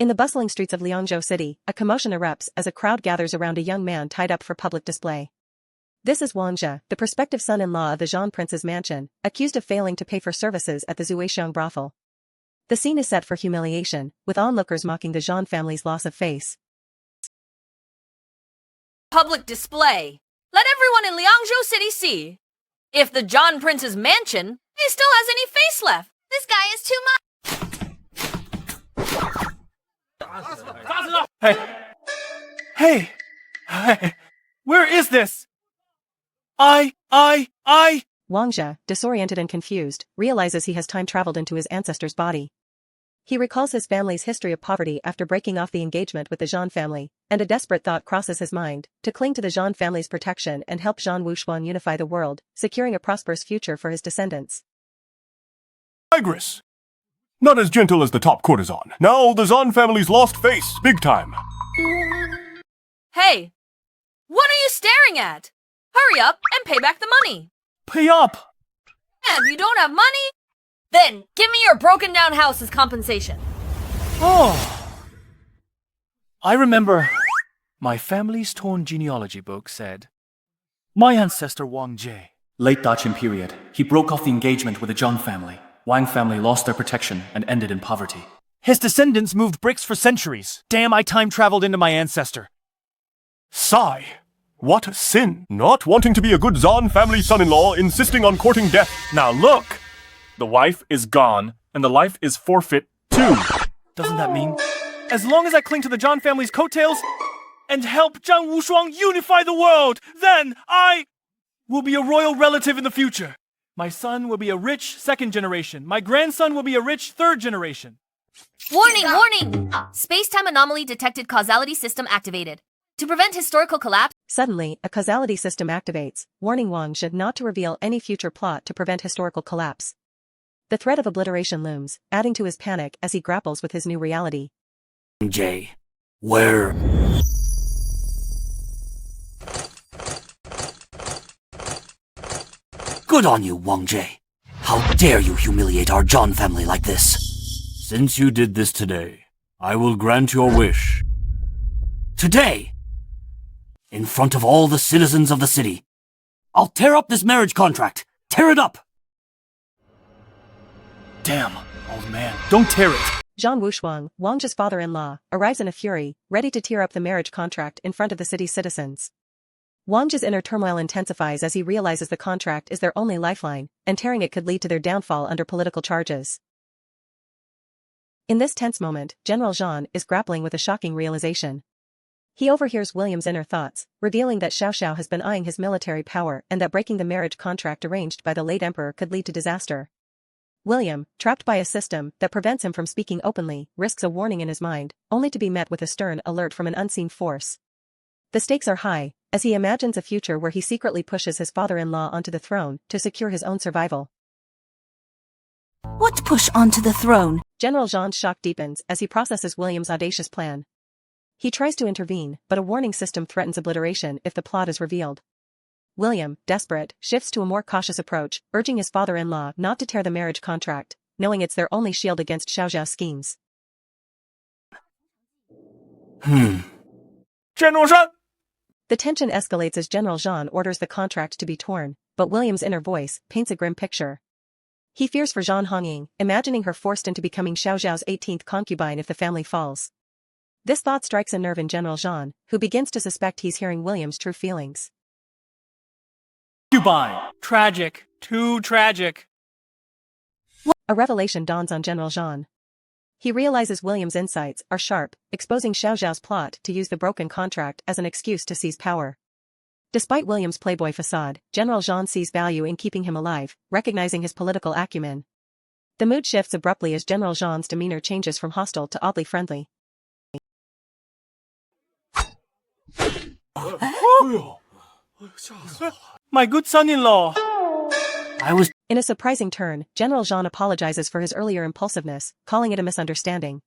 In the bustling streets of Liangzhou City, a commotion erupts as a crowd gathers around a young man tied up for public display. This is Wang Zhe, the prospective son-in-law of the Zhan prince's mansion, accused of failing to pay for services at the Zuixiang brothel. The scene is set for humiliation, with onlookers mocking the Zhan family's loss of face. Public display. Let everyone in Liangzhou City see. If the Zhan prince's mansion, he still has any face left. This guy is too much. Hey, where is this? Wang Zhe, disoriented and confused, realizes he has time-traveled into his ancestor's body. He recalls his family's history of poverty after breaking off the engagement with the Zhan family, and a desperate thought crosses his mind, to cling to the Zhan family's protection and help Zhan Wuxuan unify the world, securing a prosperous future for his descendants. Tigress! Not as gentle as the top courtesan. Now the Zhan family's lost face, big time. Hey, what are you staring at? Hurry up and pay back the money. Pay up! And if you don't have money, then give me your broken down house as compensation. Oh. I remember my family's torn genealogy book said, my ancestor Wang Jie. Late Daqin period, he broke off the engagement with the Zhang family. Wang family lost their protection and ended in poverty. His descendants moved bricks for centuries. Damn, I time-traveled into my ancestor. Sigh. What sin? Not wanting to be a good Zhan family son-in-law, insisting on courting death. Now look! The wife is gone, and the life is forfeit too. Doesn't that mean, as long as I cling to the Zhan family's coattails and help Zhang Wushuang unify the world, then I will be a royal relative in the future. My son will be a rich second generation. My grandson will be a rich third generation. Warning, warning! Space-time anomaly detected, causality system activated. To prevent historical collapse. Suddenly, a causality system activates, warning Wang Zhe not to reveal any future plot to prevent historical collapse. The threat of obliteration looms, adding to his panic as he grapples with his new reality. Jay, where? Good on you, Wang Jie. How dare you humiliate our Zhan family like this? Since you did this today, I will grant your wish. Today? In front of all the citizens of the city. I'll tear up this marriage contract. Tear it up! Damn, old man, don't tear it. Zhan Wushuang, Wang Zhe's father-in-law, arrives in a fury, ready to tear up the marriage contract in front of the city's citizens. Wang Zhe's inner turmoil intensifies as he realizes the contract is their only lifeline, and tearing it could lead to their downfall under political charges. In this tense moment, General Zhan is grappling with a shocking realization. He overhears William's inner thoughts, revealing that Xiao Xiao has been eyeing his military power and that breaking the marriage contract arranged by the late emperor could lead to disaster. William, trapped by a system that prevents him from speaking openly, risks a warning in his mind, only to be met with a stern alert from an unseen force. The stakes are high, as he imagines a future where he secretly pushes his father-in-law onto the throne to secure his own survival. What push onto the throne? General Zhan's shock deepens as he processes William's audacious plan. He tries to intervene, but a warning system threatens obliteration if the plot is revealed. William, desperate, shifts to a more cautious approach, urging his father-in-law not to tear the marriage contract, knowing it's their only shield against Xiao Xiao's schemes. General Zhan! The tension escalates as General Zhan orders the contract to be torn, but William's inner voice paints a grim picture. He fears for Zhan Hongying, imagining her forced into becoming Xiao Xiao's 18th concubine if the family falls. This thought strikes a nerve in General Zhan, who begins to suspect he's hearing William's true feelings. Concubine. Tragic. Too tragic. A revelation dawns on General Zhan. He realizes William's insights are sharp, exposing Xiao Xiao's plot to use the broken contract as an excuse to seize power. Despite William's playboy facade, General Zhan sees value in keeping him alive, recognizing his political acumen. The mood shifts abruptly as General Zhan's demeanor changes from hostile to oddly friendly. My good son-in-law. In a surprising turn, General Zhan apologizes for his earlier impulsiveness, calling it a misunderstanding.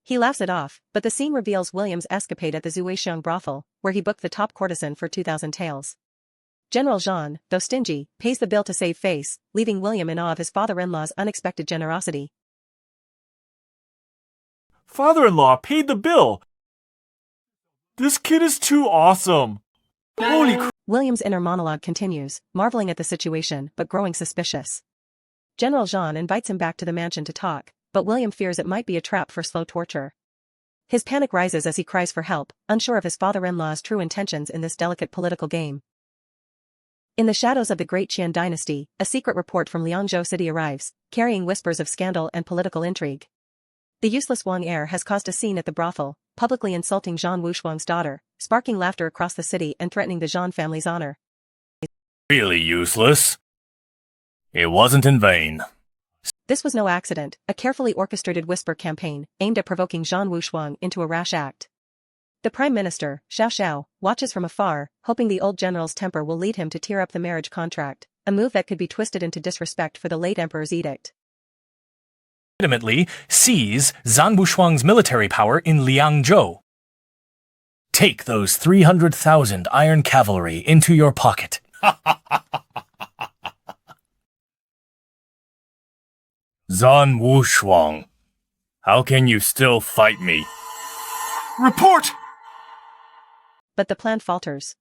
He laughs it off, but the scene reveals William's escapade at the Zuixiang brothel, where he booked the top courtesan for 2,000 taels. General Zhan, though stingy, pays the bill to save face, leaving William in awe of his father-in-law's unexpected generosity. father-in-law paid the bill. This kid is too awesome. Holy crap. William's inner monologue continues, marveling at the situation but growing suspicious. General Jean invites him back to the mansion to talk, but William fears it might be a trap for slow torture. His panic rises as he cries for help, unsure of his father-in-law's true intentions in this delicate political game. In the shadows of the Great Qian Dynasty, a secret report from Liangzhou City arrives, carrying whispers of scandal and political intrigue. The useless Wang heir has caused a scene at the brothel, publicly insulting Zhang Wushuang's daughter, sparking laughter across the city and threatening the Zhang family's honor. Really useless? It wasn't in vain. This was no accident, a carefully orchestrated whisper campaign, aimed at provoking Zhang Wushuang into a rash act. The Prime Minister, Xiao Xiao, watches from afar, hoping the old general's temper will lead him to tear up the marriage contract, a move that could be twisted into disrespect for the late emperor's edict. Legitimately seize Zhang Wushuang's military power in Liangzhou. Take those 300,000 iron cavalry into your pocket. Zhang Wushuang, how can you still fight me? Report! But the plan falters.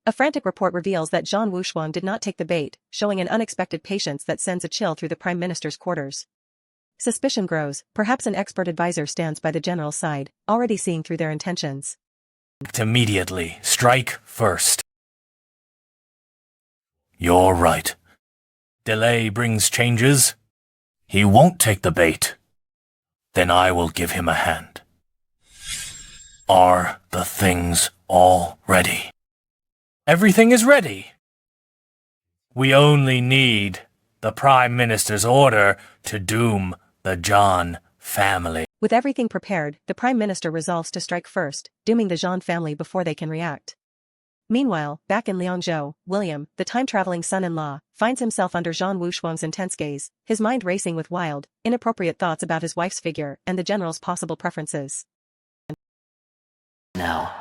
A frantic report reveals that Zhang Wushuang did not take the bait, showing an unexpected patience that sends a chill through the Prime Minister's quarters. Suspicion grows, perhaps an expert advisor stands by the general's side, already seeing through their intentions. Immediately, strike first. You're right. Delay brings changes. He won't take the bait. Then I will give him a hand. Are the things all ready? Everything is ready. We only need the Prime Minister's order to doom the Zhang family. With everything prepared, the Prime Minister resolves to strike first, dooming the Zhang family before they can react. Meanwhile, back in Liangzhou, William, the time-traveling son-in-law, finds himself under Zhang Wushuang's intense gaze, his mind racing with wild, inappropriate thoughts about his wife's figure and the general's possible preferences. Now.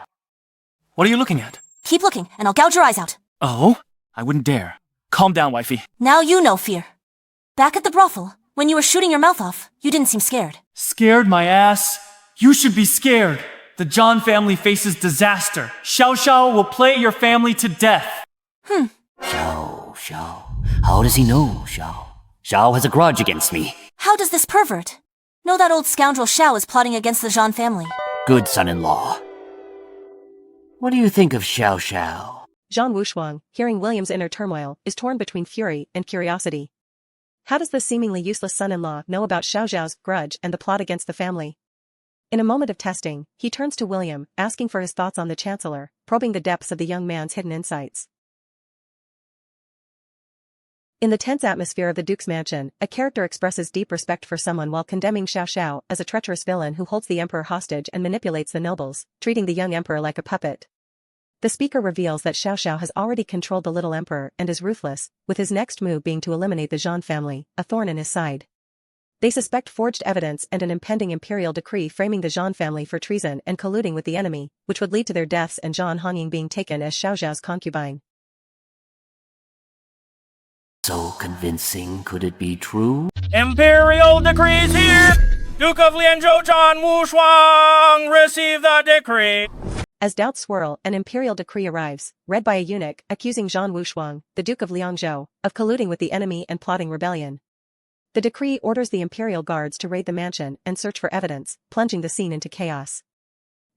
What are you looking at? Keep looking, and I'll gouge your eyes out. Oh? I wouldn't dare. Calm down, wifey. Now you know fear. Back at the brothel, when you were shooting your mouth off, you didn't seem scared. Scared my ass? You should be scared. The Zhang family faces disaster. Xiao Xiao will play your family to death. Xiao. How does he know, Xiao? Xiao has a grudge against me. How does this pervert know that old scoundrel Xiao is plotting against the Zhang family? Good son-in-law. What do you think of Xiao Xiao? Zhang Wushuang, hearing William's inner turmoil, is torn between fury and curiosity. How does the seemingly useless son-in-law know about Xiao Xiao's grudge and the plot against the family? In a moment of testing, he turns to William, asking for his thoughts on the Chancellor, probing the depths of the young man's hidden insights. In the tense atmosphere of the Duke's mansion, a character expresses deep respect for someone while condemning Xiao Xiao as a treacherous villain who holds the emperor hostage and manipulates the nobles, treating the young emperor like a puppet. The speaker reveals that Xiao Xiao has already controlled the little emperor and is ruthless, with his next move being to eliminate the Zhang family, a thorn in his side. They suspect forged evidence and an impending imperial decree framing the Zhang family for treason and colluding with the enemy, which would lead to their deaths and Zhang Hongying being taken as Xiao Xiao's concubine. So convincing, could it be true? Imperial decrees here! Duke of Liangzhou Zhang Wushuang, receive the decree! As doubts swirl, an imperial decree arrives, read by a eunuch, accusing Zhang Wushuang, the Duke of Liangzhou, of colluding with the enemy and plotting rebellion. The decree orders the imperial guards to raid the mansion and search for evidence, plunging the scene into chaos.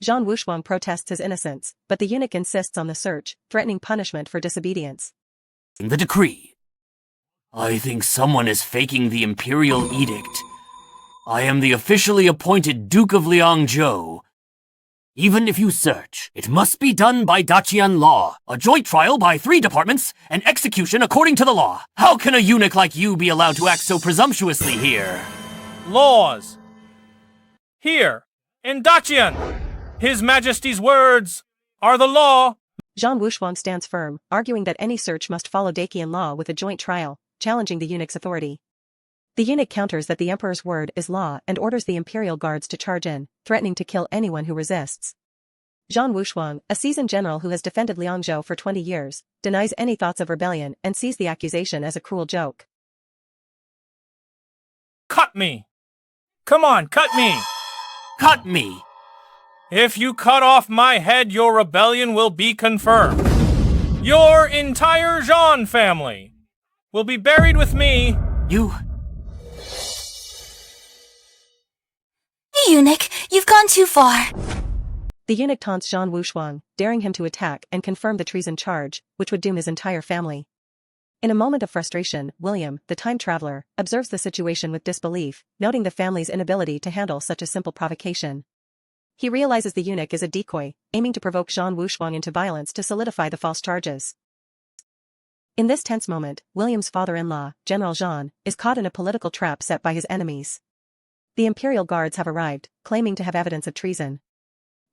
Zhang Wushuang protests his innocence, but the eunuch insists on the search, threatening punishment for disobedience. In the decree. I think someone is faking the imperial edict. I am the officially appointed Duke of Liangzhou. Even if you search, it must be done by Daqian law, a joint trial by 3 departments, and execution according to the law. How can a eunuch like you be allowed to act so presumptuously here? Laws. Here, in Daqian, His Majesty's words are the law. Zhang Wushuang stands firm, arguing that any search must follow Daqian law with a joint trial, challenging the eunuch's authority. The eunuch counters that the emperor's word is law and orders the imperial guards to charge in, threatening to kill anyone who resists. Zhang Wushuang, a seasoned general who has defended Liangzhou for 20 years, denies any thoughts of rebellion and sees the accusation as a cruel joke. Cut me! Come on, cut me! Cut me! If you cut off my head, your rebellion will be confirmed. Your entire Jean family will be buried with me. You... Eunuch, you've gone too far. The eunuch taunts Zhang Wushuang, daring him to attack and confirm the treason charge, which would doom his entire family. In a moment of frustration, William, the time traveler, observes the situation with disbelief, noting the family's inability to handle such a simple provocation. He realizes the eunuch is a decoy, aiming to provoke Zhang Wushuang into violence to solidify the false charges. In this tense moment, William's father-in-law, General Zhang, is caught in a political trap set by his enemies. The imperial guards have arrived, claiming to have evidence of treason.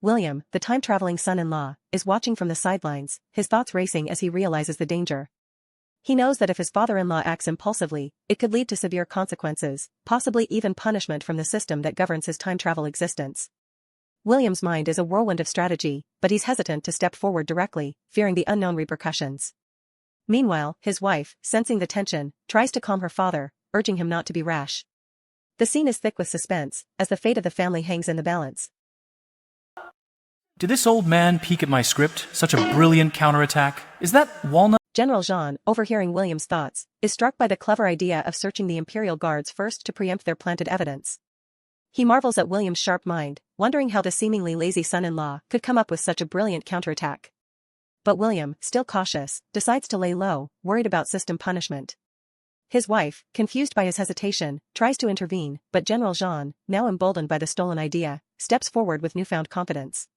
William, the time-traveling son-in-law, is watching from the sidelines, his thoughts racing as he realizes the danger. He knows that if his father-in-law acts impulsively, it could lead to severe consequences, possibly even punishment from the system that governs his time-travel existence. William's mind is a whirlwind of strategy, but he's hesitant to step forward directly, fearing the unknown repercussions. Meanwhile, his wife, sensing the tension, tries to calm her father, urging him not to be rash. The scene is thick with suspense, as the fate of the family hangs in the balance. Did this old man peek at my script? Such a brilliant counterattack. Is that walnut? General Zhang, overhearing William's thoughts, is struck by the clever idea of searching the imperial guards first to preempt their planted evidence. He marvels at William's sharp mind, wondering how the seemingly lazy son-in-law could come up with such a brilliant counterattack. But William, still cautious, decides to lay low, worried about system punishment. His wife, confused by his hesitation, tries to intervene, but General Zhang, now emboldened by the stolen idea, steps forward with newfound confidence.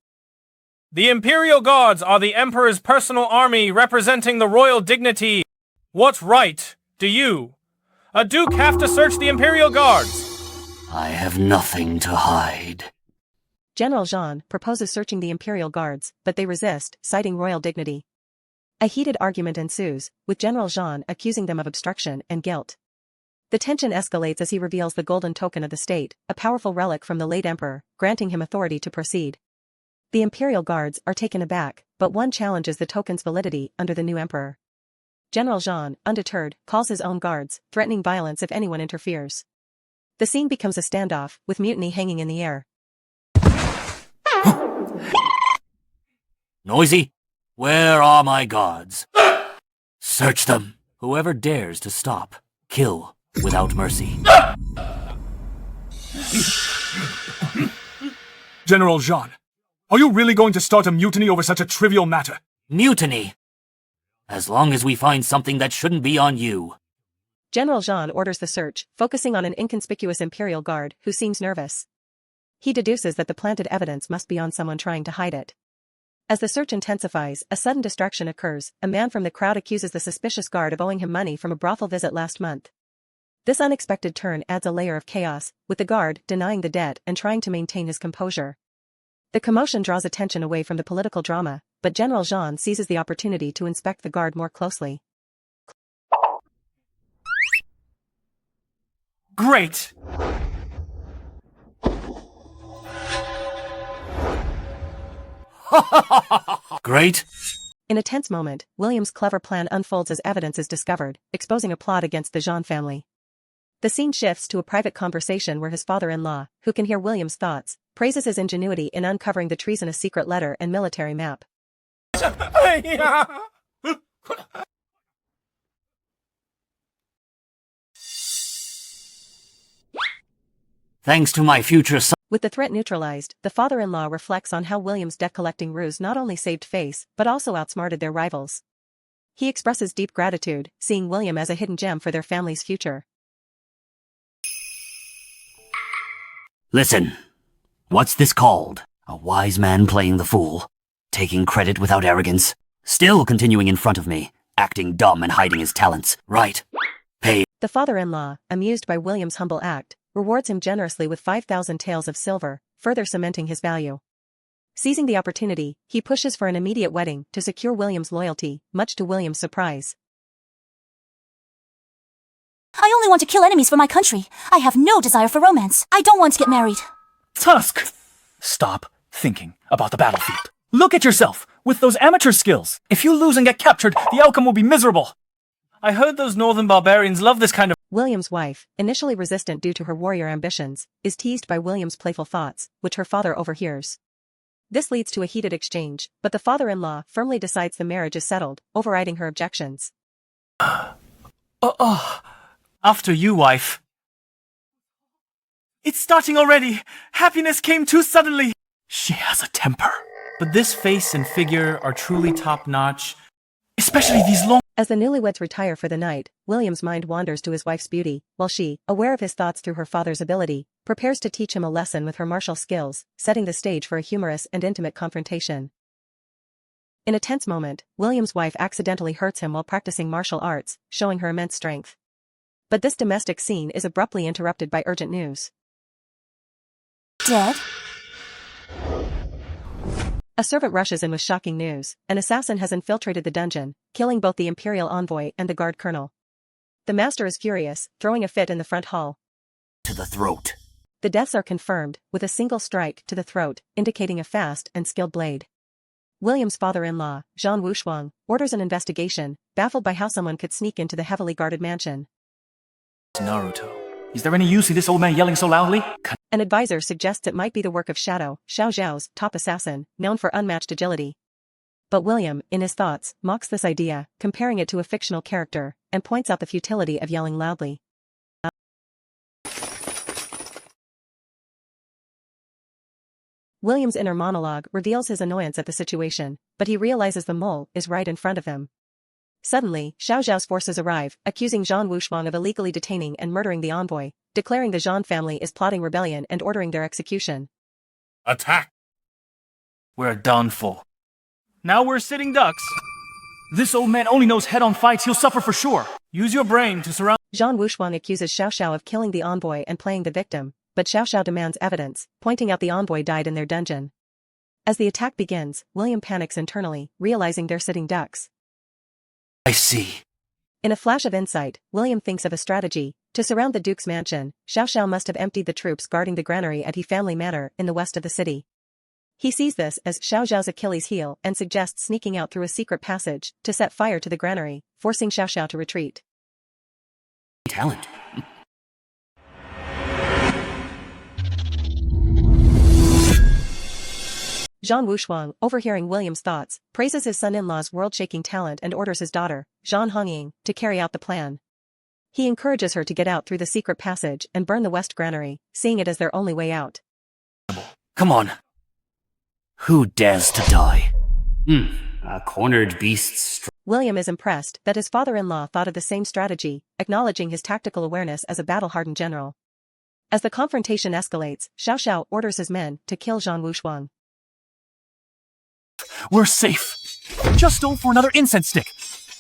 The Imperial Guards are the Emperor's personal army representing the royal dignity. What right do you, a duke, have to search the Imperial Guards? I have nothing to hide. General Zhang proposes searching the Imperial Guards, but they resist, citing royal dignity. A heated argument ensues, with General Zhang accusing them of obstruction and guilt. The tension escalates as he reveals the golden token of the state, a powerful relic from the late emperor, granting him authority to proceed. The Imperial Guards are taken aback, but one challenges the token's validity under the new emperor. General Zhang, undeterred, calls his own guards, threatening violence if anyone interferes. The scene becomes a standoff, with mutiny hanging in the air. Noisy? Where are my guards? Search them. Whoever dares to stop, kill without mercy. General Zhang, are you really going to start a mutiny over such a trivial matter? Mutiny? As long as we find something that shouldn't be on you. General Zhang orders the search, focusing on an inconspicuous Imperial Guard who seems nervous. He deduces that the planted evidence must be on someone trying to hide it. As the search intensifies, a sudden distraction occurs. A man from the crowd accuses the suspicious guard of owing him money from a brothel visit last month. This unexpected turn adds a layer of chaos, with the guard denying the debt and trying to maintain his composure. The commotion draws attention away from the political drama, but General Zhang seizes the opportunity to inspect the guard more closely. Great! Great? In a tense moment, William's clever plan unfolds as evidence is discovered, exposing a plot against the Zhang family. The scene shifts to a private conversation where his father-in-law, who can hear William's thoughts, praises his ingenuity in uncovering the treasonous secret letter and military map. Thanks to my future son. With the threat neutralized, the father-in-law reflects on how William's debt-collecting ruse not only saved face, but also outsmarted their rivals. He expresses deep gratitude, seeing William as a hidden gem for their family's future. Listen. What's this called? A wise man playing the fool? Taking credit without arrogance? Still continuing in front of me, acting dumb and hiding his talents, right? Pay. The father-in-law, amused by William's humble act, rewards him generously with 5,000 taels of silver, further cementing his value. Seizing the opportunity, he pushes for an immediate wedding to secure William's loyalty, much to William's surprise. I only want to kill enemies for my country. I have no desire for romance. I don't want to get married. Tusk! Stop thinking about the battlefield. Look at yourself, with those amateur skills. If you lose and get captured, the outcome will be miserable. I heard those northern barbarians love this kind of— William's wife, initially resistant due to her warrior ambitions, is teased by William's playful thoughts, which her father overhears. This leads to a heated exchange, but the father-in-law firmly decides the marriage is settled, overriding her objections. After you, wife. It's starting already. Happiness came too suddenly. She has a temper. But this face and figure are truly top-notch. Especially these long— As the newlyweds retire for the night, William's mind wanders to his wife's beauty, while she, aware of his thoughts through her father's ability, prepares to teach him a lesson with her martial skills, setting the stage for a humorous and intimate confrontation. In a tense moment, William's wife accidentally hurts him while practicing martial arts, showing her immense strength. But this domestic scene is abruptly interrupted by urgent news. Dead? A servant rushes in with shocking news. An assassin has infiltrated the dungeon, killing both the Imperial envoy and the guard colonel. The master is furious, throwing a fit in the front hall. To the throat. The deaths are confirmed, with a single strike to the throat, indicating a fast and skilled blade. William's father-in-law, Zhang Wushuang, orders an investigation, baffled by how someone could sneak into the heavily guarded mansion. Naruto. Is there any use in this old man yelling so loudly? An advisor suggests it might be the work of Shadow, Xiao Zhao's top assassin, known for unmatched agility. But William, in his thoughts, mocks this idea, comparing it to a fictional character, and points out the futility of yelling loudly. William's inner monologue reveals his annoyance at the situation, but he realizes the mole is right in front of him. Suddenly, Xiao Zhao's forces arrive, accusing Zhang Wushuang of illegally detaining and murdering the envoy, declaring the Zhang family is plotting rebellion and ordering their execution. Attack! We're done for. Now we're sitting ducks. This old man only knows head-on fights. He'll suffer for sure. Use your brain to surround— Zhang Wushuang accuses Xiao Zhao of killing the envoy and playing the victim, but Xiao Zhao demands evidence, pointing out the envoy died in their dungeon. As the attack begins, William panics internally, realizing they're sitting ducks. I see. In a flash of insight, William thinks of a strategy. To surround the Duke's mansion, Xiao Zhao must have emptied the troops guarding the granary at He Family Manor in the west of the city. He sees this as Xiao Zhao's Achilles heel and suggests sneaking out through a secret passage to set fire to the granary, forcing Xiao Zhao to retreat. Talent. Zhang Wushuang, overhearing William's thoughts, praises his son-in-law's world-shaking talent and orders his daughter, Zhang Hongying, to carry out the plan. He encourages her to get out through the secret passage and burn the west granary, seeing it as their only way out. Come on. Who dares to die? A cornered beast's William is impressed that his father-in-law thought of the same strategy, acknowledging his tactical awareness as a battle-hardened general. As the confrontation escalates, Xiao Zhao orders his men to kill Zhang Wushuang. We're safe. Just don't for another incense stick.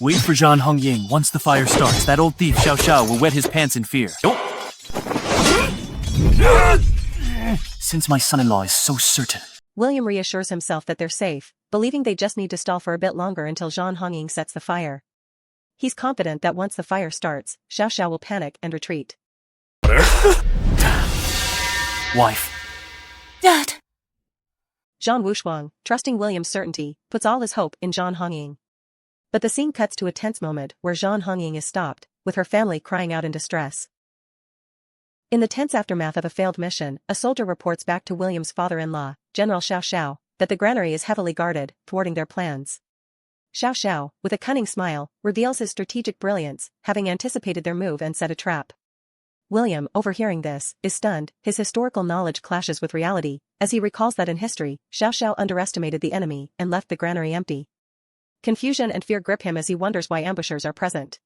Wait for Zhang Hongying. Once the fire starts, that old thief Xiao Zhao will wet his pants in fear. Since my son-in-law is so certain. William reassures himself that they're safe, believing they just need to stall for a bit longer until Zhang Hongying sets the fire. He's confident that once the fire starts, Xiao Zhao will panic and retreat. Wife. Dad! Zhang Wushuang, trusting William's certainty, puts all his hope in Zhang Hongying. But the scene cuts to a tense moment where Zhang Hongying is stopped, with her family crying out in distress. In the tense aftermath of a failed mission, a soldier reports back to William's father-in-law, General Xiao Zhao, that the granary is heavily guarded, thwarting their plans. Xiao Zhao, with a cunning smile, reveals his strategic brilliance, having anticipated their move and set a trap. William, overhearing this, is stunned. His historical knowledge clashes with reality, as he recalls that in history, Xiao Zhao underestimated the enemy and left the granary empty. Confusion and fear grip him as he wonders why ambushers are present.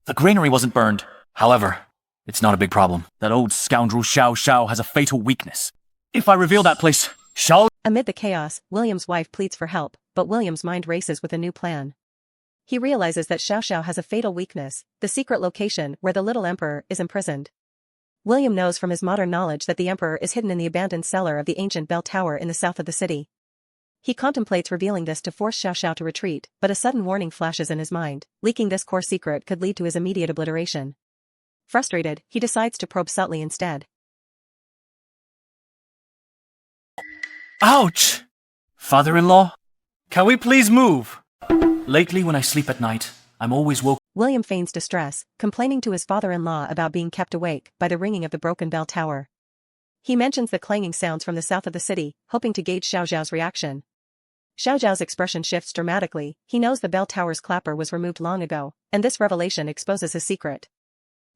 The granary wasn't burned. However, it's not a big problem. That old scoundrel Xiao Zhao has a fatal weakness. If I reveal that place, Xiao— Amid the chaos, William's wife pleads for help, but William's mind races with a new plan. He realizes that Xiao Zhao has a fatal weakness, the secret location where the little emperor is imprisoned. William knows from his modern knowledge that the emperor is hidden in the abandoned cellar of the ancient bell tower in the south of the city. He contemplates revealing this to force Xiao Zhao to retreat, but a sudden warning flashes in his mind. Leaking this core secret could lead to his immediate obliteration. Frustrated, he decides to probe subtly instead. Ouch! Father-in-law, can we please move? Lately when I sleep at night, I'm always woke. William feigns distress, complaining to his father-in-law about being kept awake by the ringing of the broken bell tower. He mentions the clanging sounds from the south of the city, hoping to gauge Xiao Zhao's reaction. Xiao Zhao's expression shifts dramatically. He knows the bell tower's clapper was removed long ago, and this revelation exposes his secret.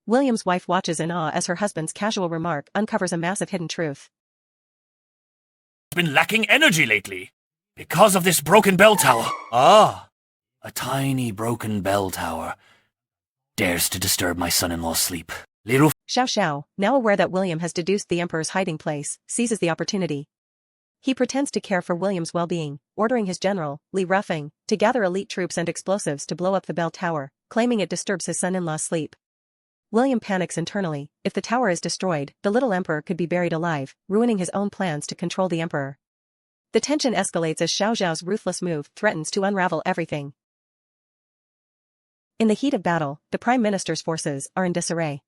William's wife watches in awe as her husband's casual remark uncovers a massive hidden truth. I've been lacking energy lately because of this broken bell tower. Ah, A tiny broken bell tower dares to disturb my son-in-law's sleep. Little Xiao Xiao, now aware that William has deduced the emperor's hiding place, seizes the opportunity. He pretends to care for William's well-being, ordering his general, Li Ruffing, to gather elite troops and explosives to blow up the bell tower, claiming it disturbs his son-in-law's sleep. William panics internally. If the tower is destroyed, the little emperor could be buried alive, ruining his own plans to control the emperor. The tension escalates as Xiao Zhao's ruthless move threatens to unravel everything. In the heat of battle, the Prime Minister's forces are in disarray.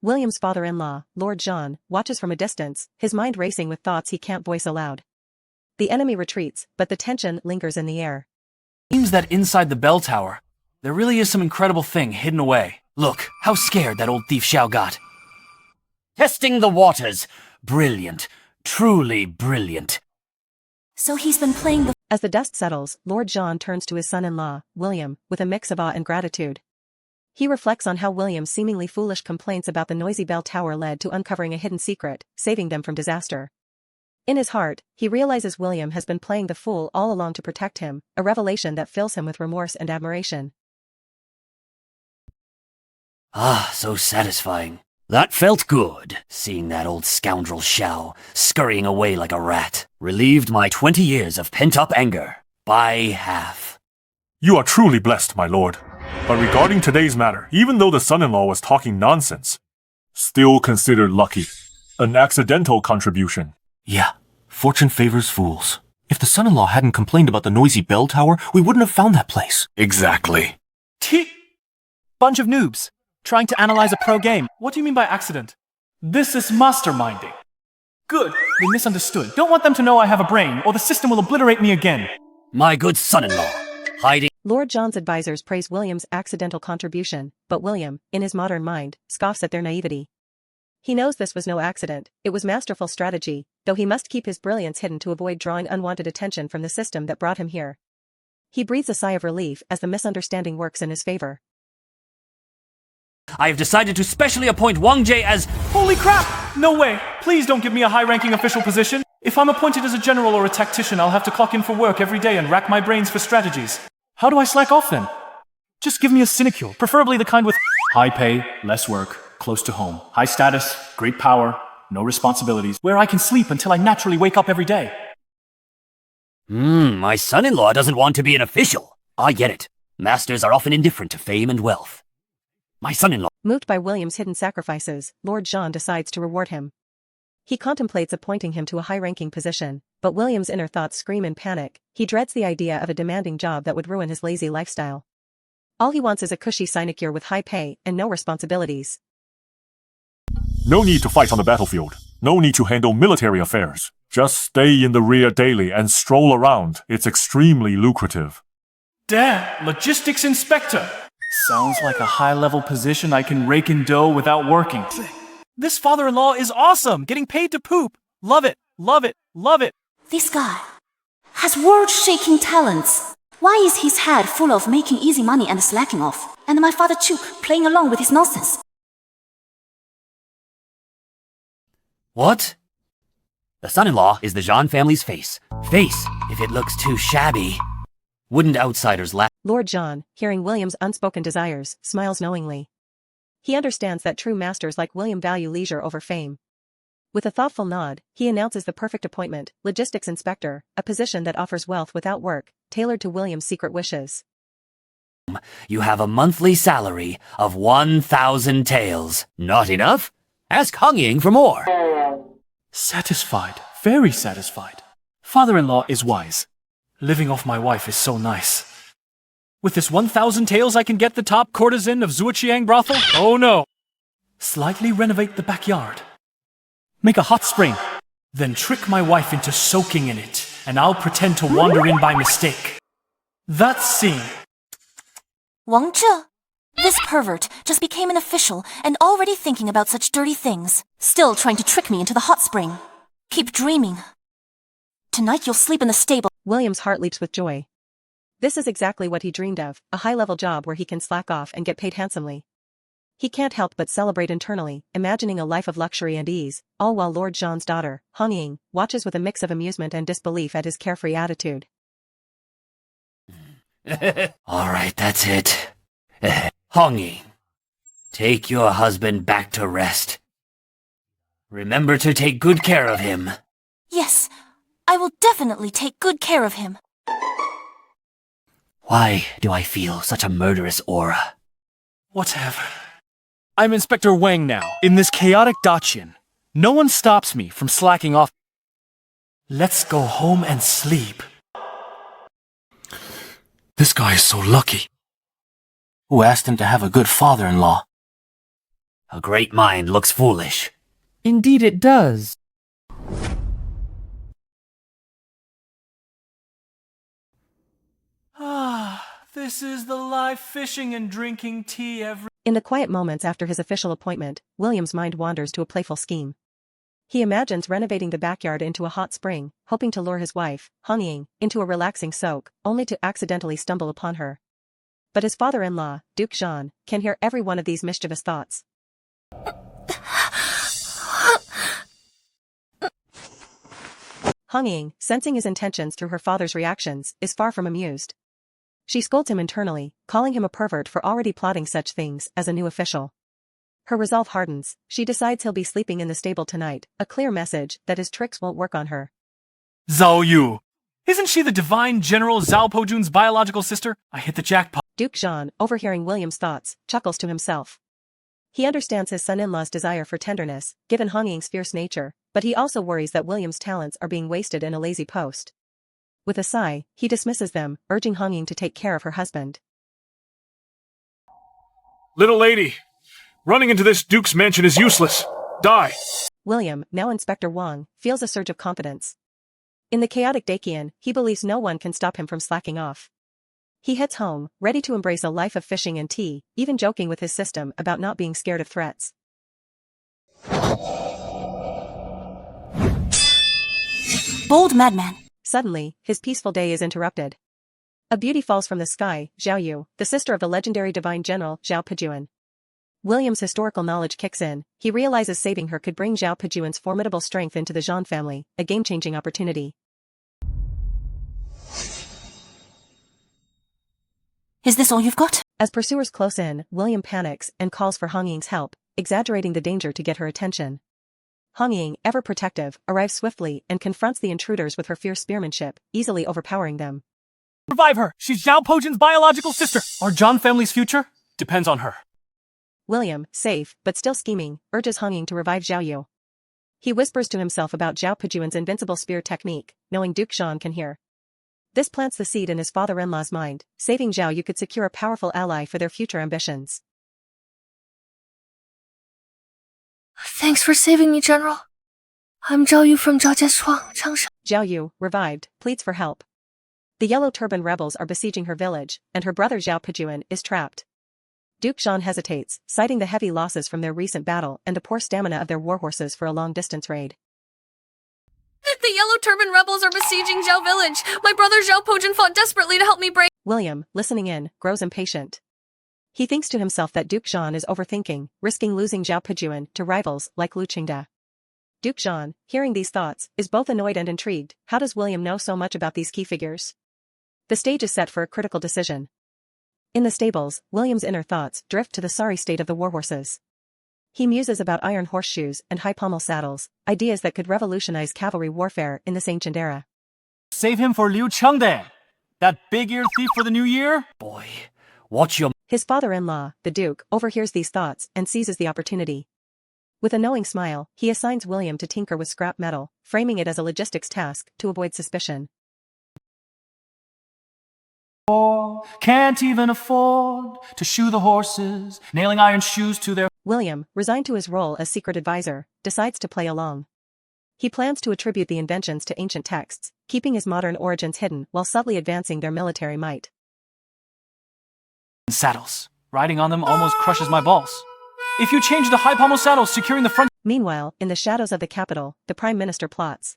William's father-in-law, Lord John, watches from a distance, his mind racing with thoughts he can't voice aloud. The enemy retreats, but the tension lingers in the air. seems that inside the bell tower, there really is some incredible thing hidden away. Look, how scared that old thief Xiao got. testing the waters. Brilliant. Truly brilliant. So he's been playing the... As the dust settles, Lord John turns to his son-in-law, William, with a mix of awe and gratitude. He reflects on how William's seemingly foolish complaints about the noisy bell tower led to uncovering a hidden secret, saving them from disaster. In his heart, he realizes William has been playing the fool all along to protect him, a revelation that fills him with remorse and admiration. Ah, so satisfying. That felt good, seeing that old scoundrel Xiao scurrying away like a rat. Relieved my 20 years of pent-up anger by half. You are truly blessed, my lord. But regarding today's matter, even though the son-in-law was talking nonsense, still considered lucky. An accidental contribution. Yeah, fortune favors fools. If the son-in-law hadn't complained about the noisy bell tower, we wouldn't have found that place. Exactly. Bunch of noobs, trying to analyze a pro game. What do you mean by accident? This is masterminding. Good, they misunderstood. Don't want them to know I have a brain, or the system will obliterate me again. My good son-in-law, hiding... Lord John's advisors praise William's accidental contribution, but William, in his modern mind, scoffs at their naivety. He knows this was no accident, it was masterful strategy, though he must keep his brilliance hidden to avoid drawing unwanted attention from the system that brought him here. He breathes a sigh of relief as the misunderstanding works in his favor. I have decided to specially appoint Wang Jie as... Holy crap! No way! Please don't give me a high-ranking official position. If I'm appointed as a general or a tactician, I'll have to clock in for work every day and rack my brains for strategies. How do I slack off then? Just give me a sinecure, preferably the kind with high pay, less work, close to home, high status, great power, no responsibilities, where I can sleep until I naturally wake up every day. My son-in-law doesn't want to be an official. I get it. Masters are often indifferent to fame and wealth. My son-in-law... Moved by William's hidden sacrifices, Lord John decides to reward him. He contemplates appointing him to a high-ranking position, but William's inner thoughts scream in panic. He dreads the idea of a demanding job that would ruin his lazy lifestyle. All he wants is a cushy sinecure with high pay and no responsibilities. No need to fight on the battlefield. No need to handle military affairs. Just stay in the rear daily and stroll around. It's extremely lucrative. Damn, logistics inspector! Sounds like a high-level position I can rake in dough without working. This father-in-law is awesome! Getting paid to poop! Love it! Love it! Love it! This guy has world-shaking talents. Why is his head full of making easy money and slacking off? And my father Chuk playing along with his nonsense. What? The son-in-law is the Zhan family's face. Face, if it looks too shabby. Wouldn't outsiders laugh? Lord John, hearing William's unspoken desires, smiles knowingly. He understands that true masters like William value leisure over fame. With a thoughtful nod, he announces the perfect appointment, logistics inspector, a position that offers wealth without work, tailored to William's secret wishes. You have a monthly salary of 1,000 taels. Not enough? Ask Hung Ying for more. Satisfied. Very satisfied. Father-in-law is wise. Living off my wife is so nice. With this 1,000 taels I can get the top courtesan of Zuoqiang brothel? Oh no! Slightly renovate the backyard. Make a hot spring. Then trick my wife into soaking in it, and I'll pretend to wander in by mistake. That scene. Wang Zhe? This pervert just became an official and already thinking about such dirty things. Still trying to trick me into the hot spring. Keep dreaming. Tonight you'll sleep in the stable. William's heart leaps with joy. This is exactly what he dreamed of, a high-level job where he can slack off and get paid handsomely. He can't help but celebrate internally, imagining a life of luxury and ease, all while Lord Zhang's daughter, Hong Ying, watches with a mix of amusement and disbelief at his carefree attitude. Alright, that's it. Hong Ying, take your husband back to rest. Remember to take good care of him. Yes, I will definitely take good care of him. Why do I feel such a murderous aura? Whatever. I'm Inspector Wang now, in this chaotic Dacian. No one stops me from slacking off. Let's go home and sleep. This guy is so lucky. Who asked him to have a good father-in-law? A great mind looks foolish. Indeed it does. This is the life, fishing and drinking tea every... In the quiet moments after his official appointment, William's mind wanders to a playful scheme. He imagines renovating the backyard into a hot spring, hoping to lure his wife, Hong Ying, into a relaxing soak, only to accidentally stumble upon her. But his father-in-law, Duke Qian, can hear every one of these mischievous thoughts. Hong Ying, sensing his intentions through her father's reactions, is far from amused. She scolds him internally, calling him a pervert for already plotting such things as a new official. Her resolve hardens. She decides he'll be sleeping in the stable tonight, a clear message that his tricks won't work on her. Zhao Yu. Isn't she the divine General Zhao Pojun's biological sister? I hit the jackpot. Duke Qian, overhearing William's thoughts, chuckles to himself. He understands his son-in-law's desire for tenderness, given Hong Ying's fierce nature, but he also worries that William's talents are being wasted in a lazy post. With a sigh, he dismisses them, urging Hong Ying to take care of her husband. Little lady, running into this duke's mansion is useless. Die. William, now Inspector Wang, feels a surge of confidence. In the chaotic Dacian, he believes no one can stop him from slacking off. He heads home, ready to embrace a life of fishing and tea, even joking with his system about not being scared of threats. Bold madman. Suddenly, his peaceful day is interrupted. A beauty falls from the sky, Zhao Yu, the sister of the legendary divine general, Zhao Pejuan. William's historical knowledge kicks in. He realizes saving her could bring Zhao Pejuan's formidable strength into the Zhang family, a game-changing opportunity. Is this all you've got? As pursuers close in, William panics and calls for Hong Ying's help, exaggerating the danger to get her attention. Hong Ying, ever protective, arrives swiftly and confronts the intruders with her fierce spearmanship, easily overpowering them. Revive her! She's Zhao Pojun's biological sister! Our Zhang family's future depends on her. William, safe, but still scheming, urges Hong Ying to revive Zhao Yu. He whispers to himself about Zhao Pejuan's invincible spear technique, knowing Duke Qian can hear. This plants the seed in his father-in-law's mind. Saving Zhao Yu could secure a powerful ally for their future ambitions. Thanks for saving me, General. I'm Zhao Yu from Zhaojiashuang, Changsha. Zhao Yu, revived, pleads for help. The Yellow Turban rebels are besieging her village, and her brother Zhao Pejuan is trapped. Duke Qian hesitates, citing the heavy losses from their recent battle and the poor stamina of their warhorses for a long-distance raid. The Yellow Turban rebels are besieging Zhao village. My brother Zhao Pojun fought desperately to help me break. William, listening in, grows impatient. He thinks to himself that Duke Qian is overthinking, risking losing Zhao Pejuan to rivals like Lu Qingda. Duke Qian, hearing these thoughts, is both annoyed and intrigued. How does William know so much about these key figures? The stage is set for a critical decision. In the stables, William's inner thoughts drift to the sorry state of the warhorses. He muses about iron horseshoes and high pommel saddles, ideas that could revolutionize cavalry warfare in this ancient era. Save him for Liu Chengde, that big-eared thief for the new year? Boy, watch your... His father-in-law, the Duke, overhears these thoughts and seizes the opportunity. With a knowing smile, he assigns William to tinker with scrap metal, framing it as a logistics task to avoid suspicion. Can't even afford to shoe the horses, nailing iron shoes to their... William, resigned to his role as secret advisor, decides to play along. He plans to attribute the inventions to ancient texts, keeping his modern origins hidden while subtly advancing their military might. saddles. Riding on them almost crushes my balls. If you change the high pommel saddles securing the front... Meanwhile, in the shadows of the capital, the Prime Minister plots.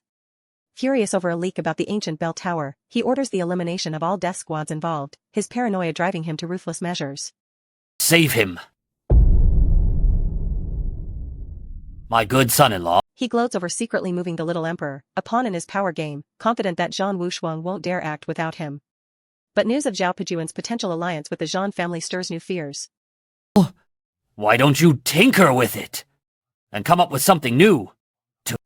Furious over a leak about the ancient bell tower, he orders the elimination of all death squads involved, his paranoia driving him to ruthless measures. Save him. My good son-in-law. He gloats over secretly moving the little emperor, a pawn in his power game, confident that Zhang Wushuang won't dare act without him. But news of Zhao Pejuan's potential alliance with the Zhan family stirs new fears. Why don't you tinker with it? And come up with something new?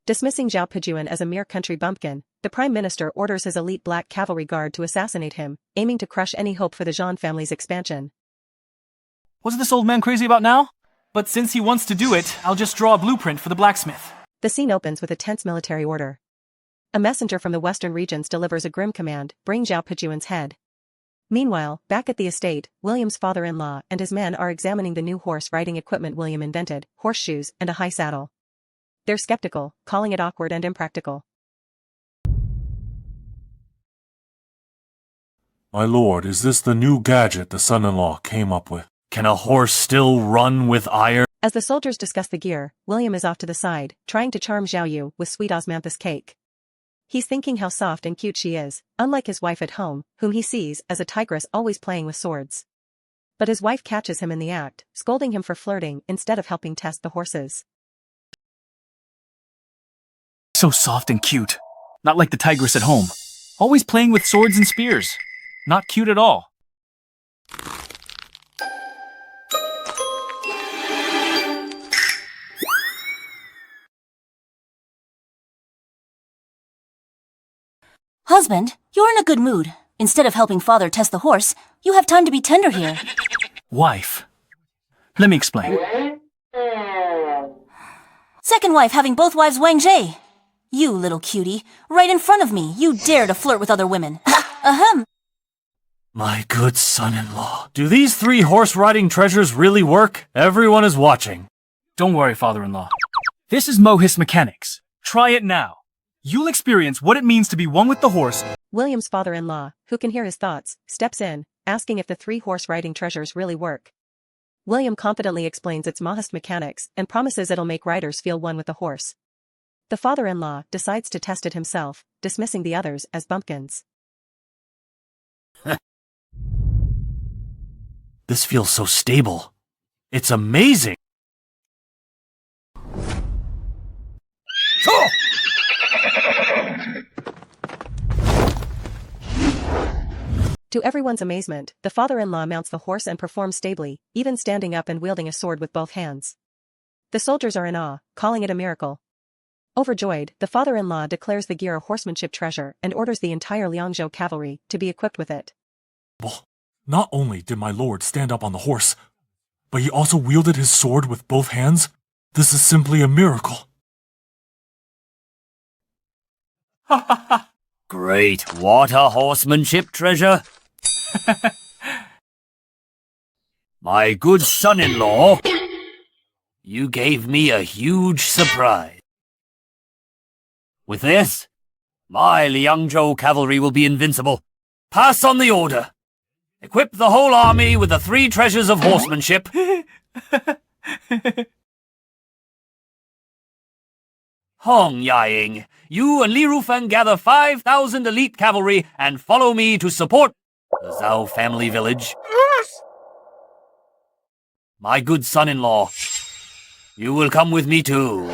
Dismissing Zhao Pejuan as a mere country bumpkin, the Prime Minister orders his elite black cavalry guard to assassinate him, aiming to crush any hope for the Zhan family's expansion. What's this old man crazy about now? But since he wants to do it, I'll just draw a blueprint for the blacksmith. The scene opens with a tense military order. A messenger from the western regions delivers a grim command, bring Zhao Pejuan's head. Meanwhile, back at the estate, William's father-in-law and his men are examining the new horse-riding equipment William invented, horseshoes and a high saddle. They're skeptical, calling it awkward and impractical. My lord, is this the new gadget the son-in-law came up with? Can a horse still run with iron? As the soldiers discuss the gear, William is off to the side, trying to charm Zhao Yu with sweet osmanthus cake. He's thinking how soft and cute she is, unlike his wife at home, whom he sees as a tigress always playing with swords. But his wife catches him in the act, scolding him for flirting instead of helping test the horses. So soft and cute. Not like the tigress at home. Always playing with swords and spears. Not cute at all. Husband, you're in a good mood. Instead of helping father test the horse, you have time to be tender here. Wife. Let me explain. Second wife having both wives Wang Zhe. You little cutie, right in front of me, you dare to flirt with other women. Ahem. My good son-in-law. Do these 3 horse-riding treasures really work? Everyone is watching. Don't worry, father-in-law. This is Mohis mechanics. Try it now. You'll experience what it means to be one with the horse. William's father-in-law, who can hear his thoughts, steps in, asking if the 3 horse-riding treasures really work. William confidently explains its Mohis mechanics and promises it'll make riders feel one with the horse. The father-in-law decides to test it himself, dismissing the others as bumpkins. This feels so stable. It's amazing. Oh! To everyone's amazement, the father-in-law mounts the horse and performs stably, even standing up and wielding a sword with both hands. The soldiers are in awe, calling it a miracle. Overjoyed, the father-in-law declares the gear a horsemanship treasure and orders the entire Liangzhou cavalry to be equipped with it. Not only did my lord stand up on the horse, but he also wielded his sword with both hands. This is simply a miracle. Great. What a horsemanship treasure. My good son-in-law, you gave me a huge surprise. With this, my Liangzhou cavalry will be invincible. Pass on the order. Equip the whole army with the 3 treasures of horsemanship. Hong Yaing, you and Li Rufeng gather 5,000 elite cavalry and follow me to support the Zhao family village. Yes! My good son-in-law, you will come with me too.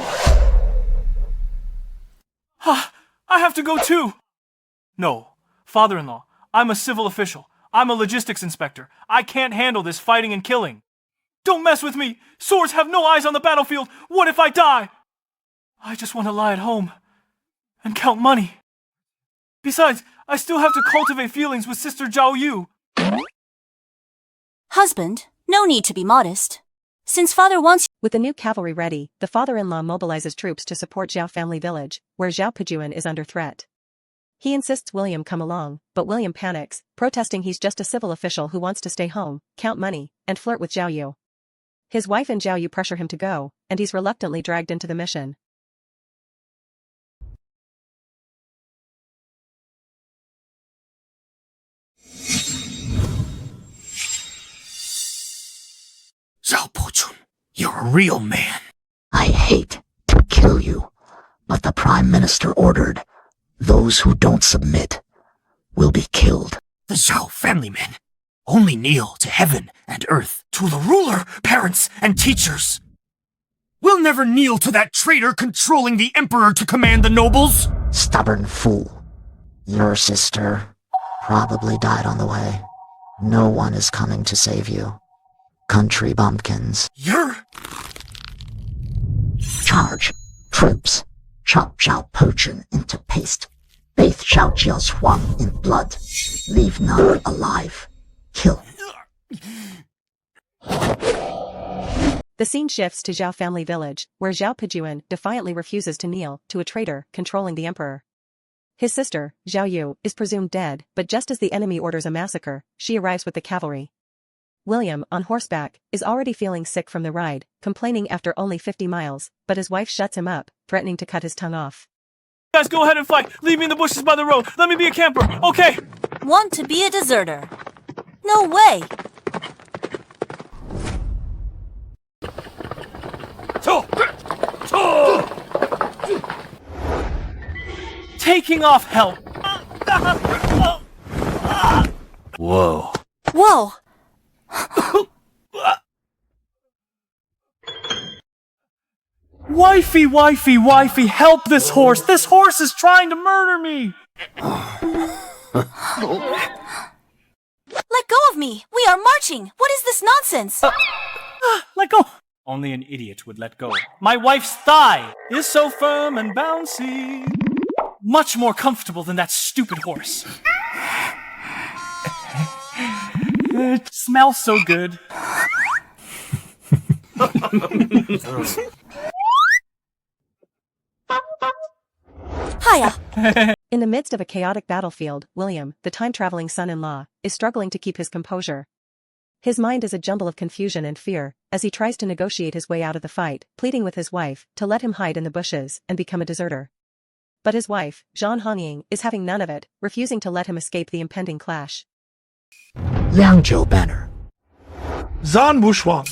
I have to go too. No, father-in-law, I'm a civil official. I'm a logistics inspector. I can't handle this fighting and killing. Don't mess with me. Swords have no eyes on the battlefield. What if I die? I just want to lie at home and count money. Besides, I still have to cultivate feelings with Sister Zhao Yu. Husband, no need to be modest. Since father wants... With the new cavalry ready, the father-in-law mobilizes troops to support Zhao family village, where Zhao Pejuan is under threat. He insists William come along, but William panics, protesting he's just a civil official who wants to stay home, count money, and flirt with Zhao Yu. His wife and Zhao Yu pressure him to go, and he's reluctantly dragged into the mission. Zhao Pochun, you're a real man. I hate to kill you, but the Prime Minister ordered those who don't submit will be killed. The Zhao family men only kneel to heaven and earth, to the ruler, parents, and teachers. We'll never kneel to that traitor controlling the emperor to command the nobles. Stubborn fool. Your sister probably died on the way. No one is coming to save you. Country bumpkins. You're... Charge. Troops. Chop Zhao Pochun into paste. Bathe Zhao Jiaohuang in blood. Leave none alive. Kill. The scene shifts to Zhao family village, where Zhao Pejuan defiantly refuses to kneel to a traitor controlling the emperor. His sister, Zhao Yu, is presumed dead, but just as the enemy orders a massacre, she arrives with the cavalry. William, on horseback, is already feeling sick from the ride, complaining after only 50 miles, but his wife shuts him up, threatening to cut his tongue off. Guys, go ahead and fight. Leave me in the bushes by the road. Let me be a camper, okay? Want to be a deserter? No way! Taking off help. Whoa. Whoa! Wifey, wifey, wifey, help this horse! This horse is trying to murder me! Let go of me! We are marching! What is this nonsense? Let go! Only an idiot would let go. My wife's thigh is so firm and bouncy. Much more comfortable than that stupid horse. It smells so good. Hiya! In the midst of a chaotic battlefield, William, the time-traveling son-in-law, is struggling to keep his composure. His mind is a jumble of confusion and fear, as he tries to negotiate his way out of the fight, pleading with his wife to let him hide in the bushes and become a deserter. But his wife, Zhang Hanying, is having none of it, refusing to let him escape the impending clash. Liangzhou banner. Zhan Wushuang.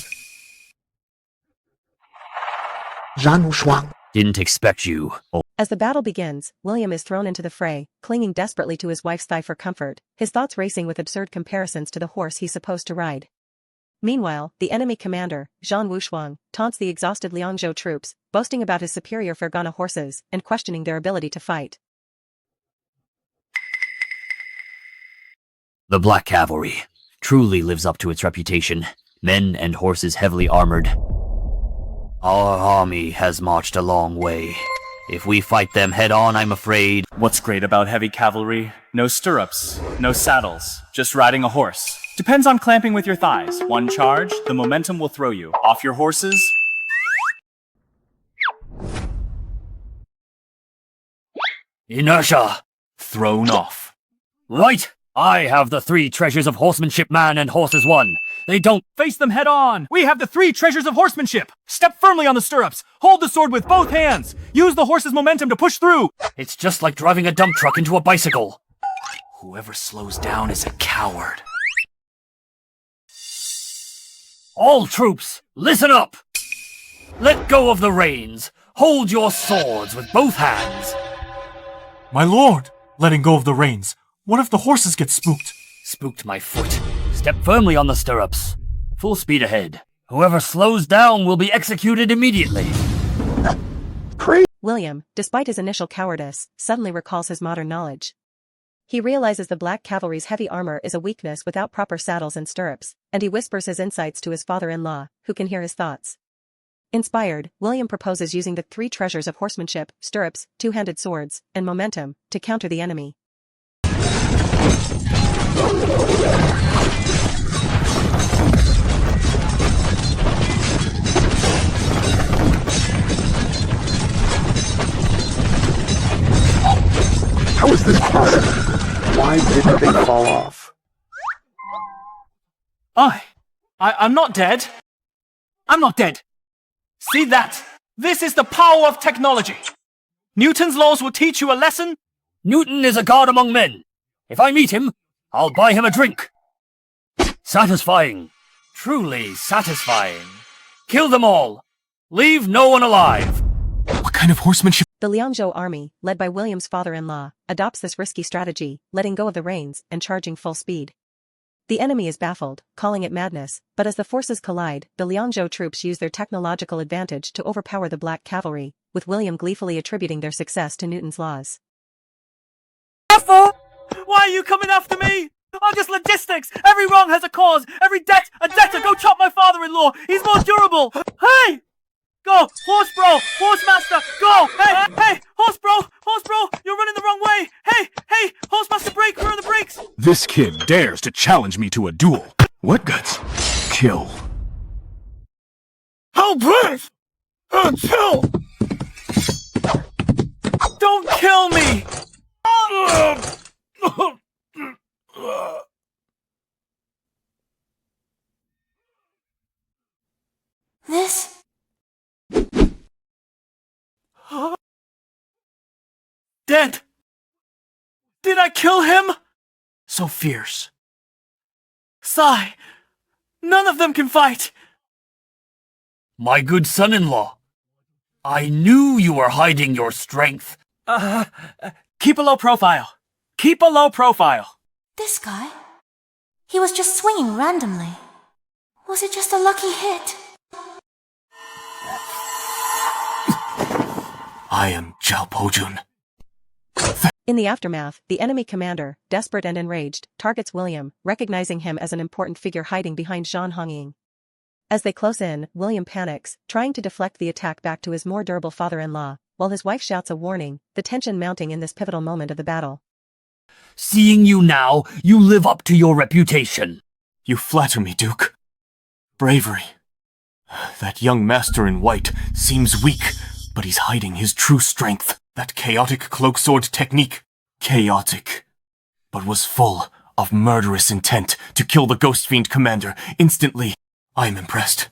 Zhan Wushuang. Didn't expect you. Oh. As the battle begins, William is thrown into the fray, clinging desperately to his wife's thigh for comfort, his thoughts racing with absurd comparisons to the horse he's supposed to ride. Meanwhile, the enemy commander, Zhan Wushuang, taunts the exhausted Liangzhou troops, boasting about his superior Fergana horses and questioning their ability to fight. The Black Cavalry truly lives up to its reputation. Men and horses heavily armored. Our army has marched a long way. If we fight them head-on, I'm afraid... What's great about heavy cavalry? No stirrups, no saddles, just riding a horse. Depends on clamping with your thighs. One charge, the momentum will throw you. Off your horses... Inertia! Thrown off. Right! I have the 3 treasures of horsemanship man and horses one. They don't... Face them head on! We have the 3 treasures of horsemanship! Step firmly on the stirrups! Hold the sword with both hands! Use the horse's momentum to push through! It's just like driving a dump truck into a bicycle. Whoever slows down is a coward. All troops, listen up! Let go of the reins. Hold your swords with both hands. My lord! Letting go of the reins. What if the horses get spooked? Spooked my foot. Step firmly on the stirrups. Full speed ahead. Whoever slows down will be executed immediately. William, despite his initial cowardice, suddenly recalls his modern knowledge. He realizes the Black Cavalry's heavy armor is a weakness without proper saddles and stirrups, and he whispers his insights to his father-in-law, who can hear his thoughts. Inspired, William proposes using the 3 treasures of horsemanship, stirrups, 2-handed swords, and momentum, to counter the enemy. How is this possible? Why didn't they fall off? I'm not dead. I'm not dead. See that? This is the power of technology. Newton's laws will teach you a lesson. Newton is a god among men. If I meet him, I'll buy him a drink. Satisfying. Truly satisfying. Kill them all. Leave no one alive. What kind of horsemanship? The Liangzhou army, led by William's father-in-law, adopts this risky strategy, letting go of the reins and charging full speed. The enemy is baffled, calling it madness, but as the forces collide, the Liangzhou troops use their technological advantage to overpower the black cavalry, with William gleefully attributing their success to Newton's laws. Careful! Why are you coming after me? I'm just logistics! Every wrong has a cause! Every debt, a debtor! Go chop my father-in-law! He's more durable! Hey! Go! Horse bro! Horse master! Go! Hey! Hey! Horse bro! You're running the wrong way! Hey! Horse master, brake! Where are the brakes? This kid dares to challenge me to a duel. What guts? Kill. How brave! Kill! Don't kill me! This? Dead! Did I kill him? So fierce. Sigh! None of them can fight! My good son-in-law, I knew you were hiding your strength. Keep a low profile. Keep a low profile. This guy? He was just swinging randomly. Was it just a lucky hit? I am Zhao Pojun. In the aftermath, the enemy commander, desperate and enraged, targets William, recognizing him as an important figure hiding behind Zhang Hongying. As they close in, William panics, trying to deflect the attack back to his more durable father-in-law, while his wife shouts a warning, the tension mounting in this pivotal moment of the battle. Seeing you now, you live up to your reputation. You flatter me, Duke. Bravery. That young master in white seems weak, but he's hiding his true strength. That chaotic cloak sword technique. Chaotic. But was full of murderous intent to kill the Ghost Fiend commander instantly. I am impressed.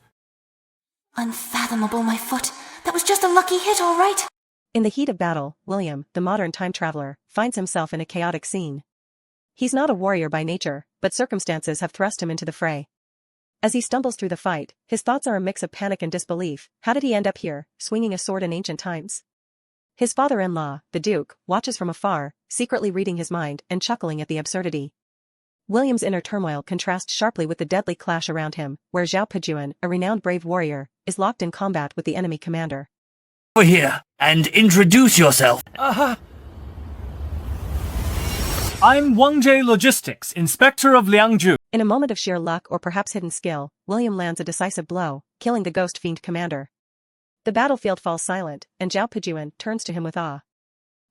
Unfathomable, my foot. That was just a lucky hit, all right. In the heat of battle, William, the modern time traveler, finds himself in a chaotic scene. He's not a warrior by nature, but circumstances have thrust him into the fray. As he stumbles through the fight, his thoughts are a mix of panic and disbelief. How did he end up here, swinging a sword in ancient times? His father-in-law, the Duke, watches from afar, secretly reading his mind and chuckling at the absurdity. William's inner turmoil contrasts sharply with the deadly clash around him, where Zhao Pejuan, a renowned brave warrior, is locked in combat with the enemy commander. Over here, and introduce yourself. I'm Wang Jie Logistics, Inspector of Liangzhou. In a moment of sheer luck or perhaps hidden skill, William lands a decisive blow, killing the Ghost Fiend commander. The battlefield falls silent, and Zhao Pejuan turns to him with awe.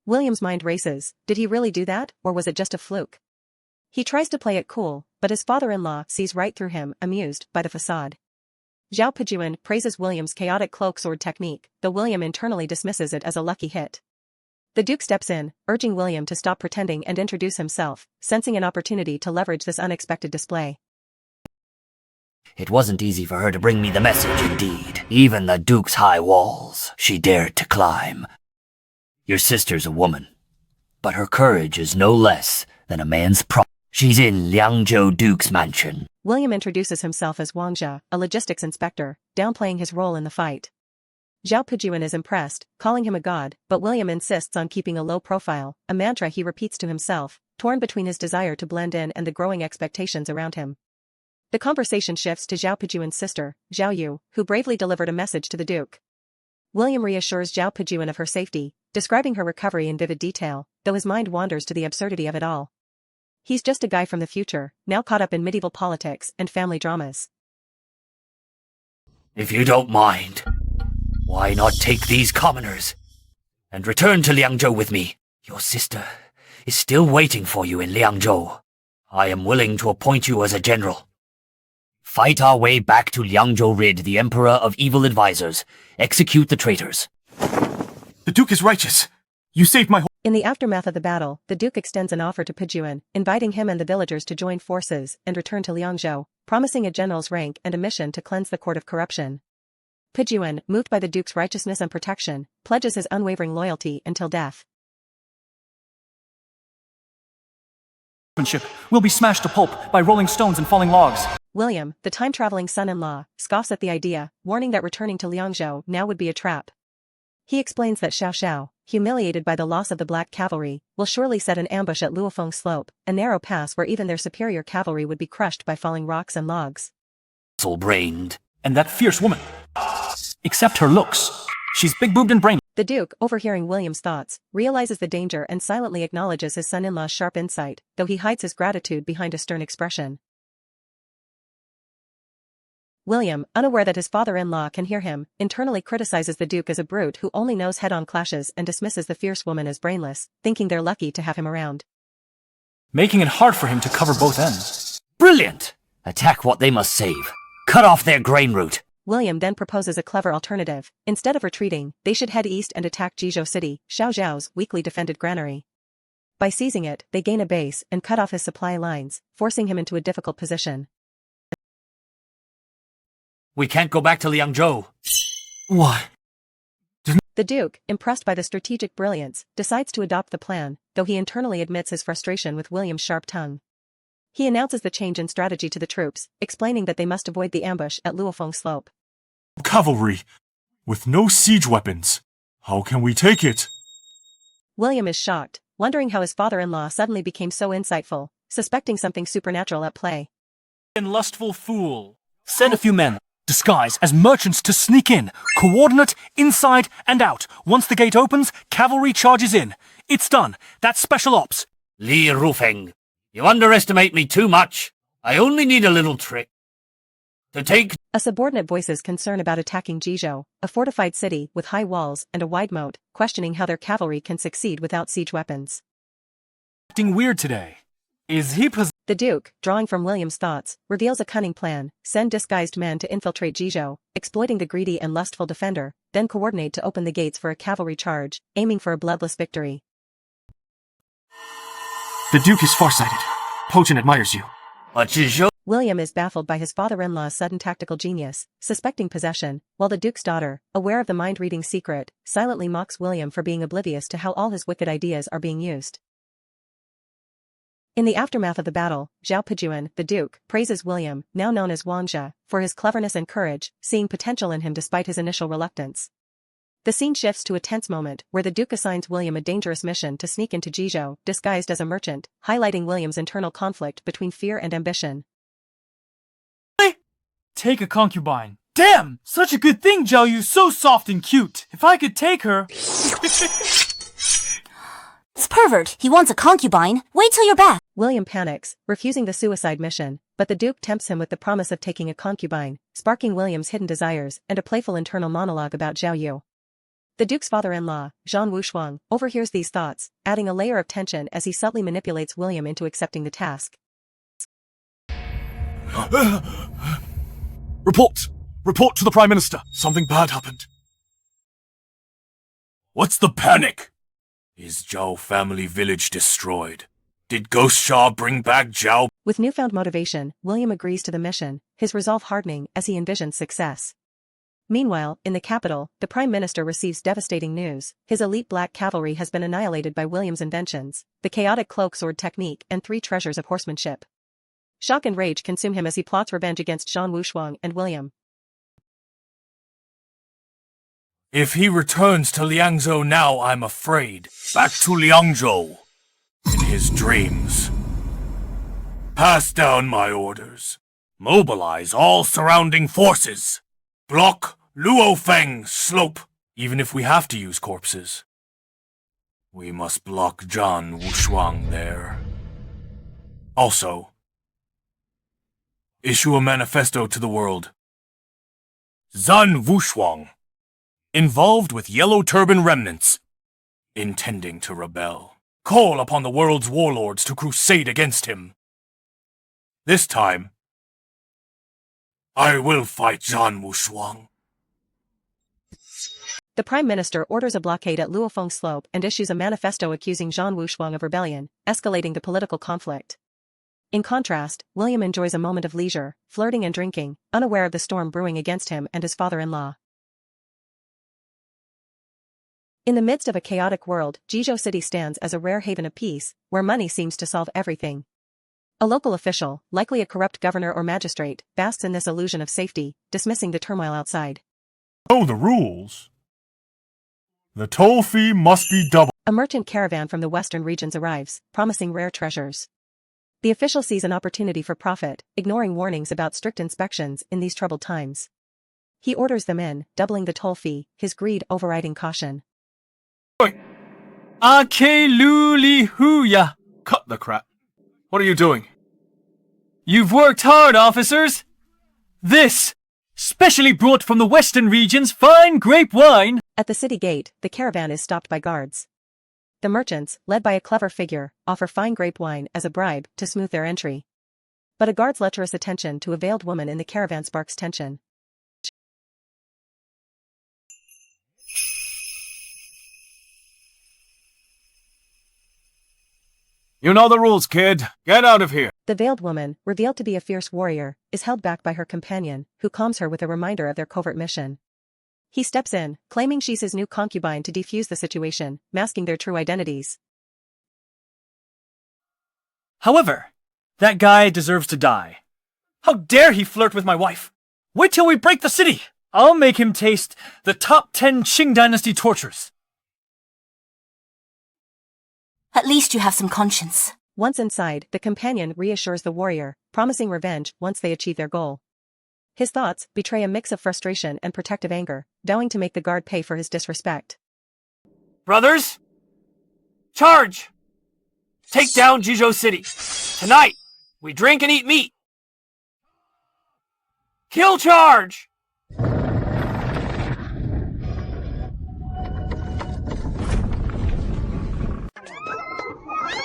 William's mind races. Did he really do that, or was it just a fluke? He tries to play it cool, but his father-in-law sees right through him, amused by the facade. Zhao Pejuan praises William's chaotic cloak sword technique, though William internally dismisses it as a lucky hit. The Duke steps in, urging William to stop pretending and introduce himself, sensing an opportunity to leverage this unexpected display. It wasn't easy for her to bring me the message, indeed. Even the Duke's high walls she dared to climb. Your sister's a woman, but her courage is no less than a man's pride. She's in Liangzhou Duke's mansion. William introduces himself as Wang Jie, a logistics inspector, downplaying his role in the fight. Zhao Pejuan is impressed, calling him a god, but William insists on keeping a low profile, a mantra he repeats to himself, torn between his desire to blend in and the growing expectations around him. The conversation shifts to Zhao Pejuan's sister, Zhao Yu, who bravely delivered a message to the Duke. William reassures Zhao Pejuan of her safety, describing her recovery in vivid detail, though his mind wanders to the absurdity of it all. He's just a guy from the future, now caught up in medieval politics and family dramas. If you don't mind, why not take these commoners and return to Liangzhou with me? Your sister is still waiting for you in Liangzhou. I am willing to appoint you as a general. Fight our way back to Liangzhou, rid the Emperor of evil advisors. Execute the traitors. The Duke is righteous. You saved my In the aftermath of the battle, the Duke extends an offer to Pejuan, inviting him and the villagers to join forces and return to Liangzhou, promising a general's rank and a mission to cleanse the court of corruption. Pejuan, moved by the Duke's righteousness and protection, pledges his unwavering loyalty until death. Will be smashed to pulp by rolling stones and falling logs. William, the time-traveling son-in-law, scoffs at the idea, warning that returning to Liangzhou now would be a trap. He explains that Xiao Xiao, humiliated by the loss of the black cavalry, will surely set an ambush at Luofeng Slope, a narrow pass where even their superior cavalry would be crushed by falling rocks and logs. Brained. And that fierce woman. Except her looks. She's big-boobed and brainy. The Duke, overhearing William's thoughts, realizes the danger and silently acknowledges his son-in-law's sharp insight, though he hides his gratitude behind a stern expression. William, unaware that his father-in-law can hear him, internally criticizes the Duke as a brute who only knows head-on clashes and dismisses the fierce woman as brainless, thinking they're lucky to have him around. Making it hard for him to cover both ends. Brilliant! Attack what they must save. Cut off their grain route. William then proposes a clever alternative. Instead of retreating, they should head east and attack Jizhou City, Xiao Zhao's weakly defended granary. By seizing it, they gain a base and cut off his supply lines, forcing him into a difficult position. We can't go back to Liangzhou. What? The Duke, impressed by the strategic brilliance, decides to adopt the plan, though he internally admits his frustration with William's sharp tongue. He announces the change in strategy to the troops, explaining that they must avoid the ambush at Luofeng Slope. Cavalry! With no siege weapons. How can we take it? William is shocked, wondering how his father-in-law suddenly became so insightful, suspecting something supernatural at play. And lustful fool. Send a few men, disguise as merchants to sneak in, coordinate inside and out. Once the gate opens, cavalry charges in. It's done. That's special ops. Li Rufeng, you underestimate me too much. I only need a little trick. To take... A subordinate voices concern about attacking Jizhou, a fortified city with high walls and a wide moat, questioning how their cavalry can succeed without siege weapons. Acting weird today. Is he The Duke, drawing from William's thoughts, reveals a cunning plan: send disguised men to infiltrate Jizhou, exploiting the greedy and lustful defender, then coordinate to open the gates for a cavalry charge, aiming for a bloodless victory. The Duke is farsighted. Pochen admires you. William is baffled by his father-in-law's sudden tactical genius, suspecting possession, while the Duke's daughter, aware of the mind-reading secret, silently mocks William for being oblivious to how all his wicked ideas are being used. In the aftermath of the battle, Zhao Pejuan, the Duke, praises William, now known as Wangzhe, for his cleverness and courage, seeing potential in him despite his initial reluctance. The scene shifts to a tense moment where the Duke assigns William a dangerous mission to sneak into Jizhou, disguised as a merchant, highlighting William's internal conflict between fear and ambition. Take a concubine. Damn! Such a good thing, Zhao Yu, so soft and cute. If I could take her... This pervert, he wants a concubine. Wait till you're back. William panics, refusing the suicide mission, but the Duke tempts him with the promise of taking a concubine, sparking William's hidden desires and a playful internal monologue about Zhao Yu. The Duke's father-in-law, Zhang Wushuang, overhears these thoughts, adding a layer of tension as he subtly manipulates William into accepting the task. Report! Report to the Prime Minister! Something bad happened. What's the panic? Is Zhao family village destroyed? Did Ghost Shah bring back Zhao? With newfound motivation, William agrees to the mission, his resolve hardening as he envisions success. Meanwhile, in the capital, the Prime Minister receives devastating news. His elite black cavalry has been annihilated by William's inventions, the chaotic cloak sword technique and 3 treasures of horsemanship. Shock and rage consume him as he plots revenge against Zhang Wushuang and William. If he returns to Liangzhou now, I'm afraid. Back to Liangzhou. In his dreams. Pass down my orders. Mobilize all surrounding forces. Block Luofeng Slope. Even if we have to use corpses. We must block Zhang Wushuang there. Also, issue a manifesto to the world. Zhan Wushuang. Involved with Yellow Turban remnants, intending to rebel. Call upon the world's warlords to crusade against him. This time, I will fight Zhan Wushuang. The Prime Minister orders a blockade at Luofeng Slope and issues a manifesto accusing Zhan Wushuang of rebellion, escalating the political conflict. In contrast, William enjoys a moment of leisure, flirting and drinking, unaware of the storm brewing against him and his father-in-law. In the midst of a chaotic world, Jizhou City stands as a rare haven of peace, where money seems to solve everything. A local official, likely a corrupt governor or magistrate, basks in this illusion of safety, dismissing the turmoil outside. Oh, the rules. The toll fee must be doubled. A merchant caravan from the western regions arrives, promising rare treasures. The official sees an opportunity for profit, ignoring warnings about strict inspections in these troubled times. He orders them in, doubling the toll fee, his greed overriding caution. Ake-luli-huya. Cut the crap. What are you doing? You've worked hard, officers. This, specially brought from the western region's fine grape wine. At the city gate, the caravan is stopped by guards. The merchants, led by a clever figure, offer fine grape wine as a bribe to smooth their entry. But a guard's lecherous attention to a veiled woman in the caravan sparks tension. You know the rules, kid. Get out of here. The veiled woman, revealed to be a fierce warrior, is held back by her companion, who calms her with a reminder of their covert mission. He steps in, claiming she's his new concubine to defuse the situation, masking their true identities. However, that guy deserves to die. How dare he flirt with my wife? Wait till we break the city. I'll make him taste the top 10 Qing Dynasty tortures. At least you have some conscience. Once inside, the companion reassures the warrior, promising revenge once they achieve their goal. His thoughts betray a mix of frustration and protective anger, vowing to make the guard pay for his disrespect. Brothers, charge! Take down Jizhou City. Tonight, we drink and eat meat. Kill charge!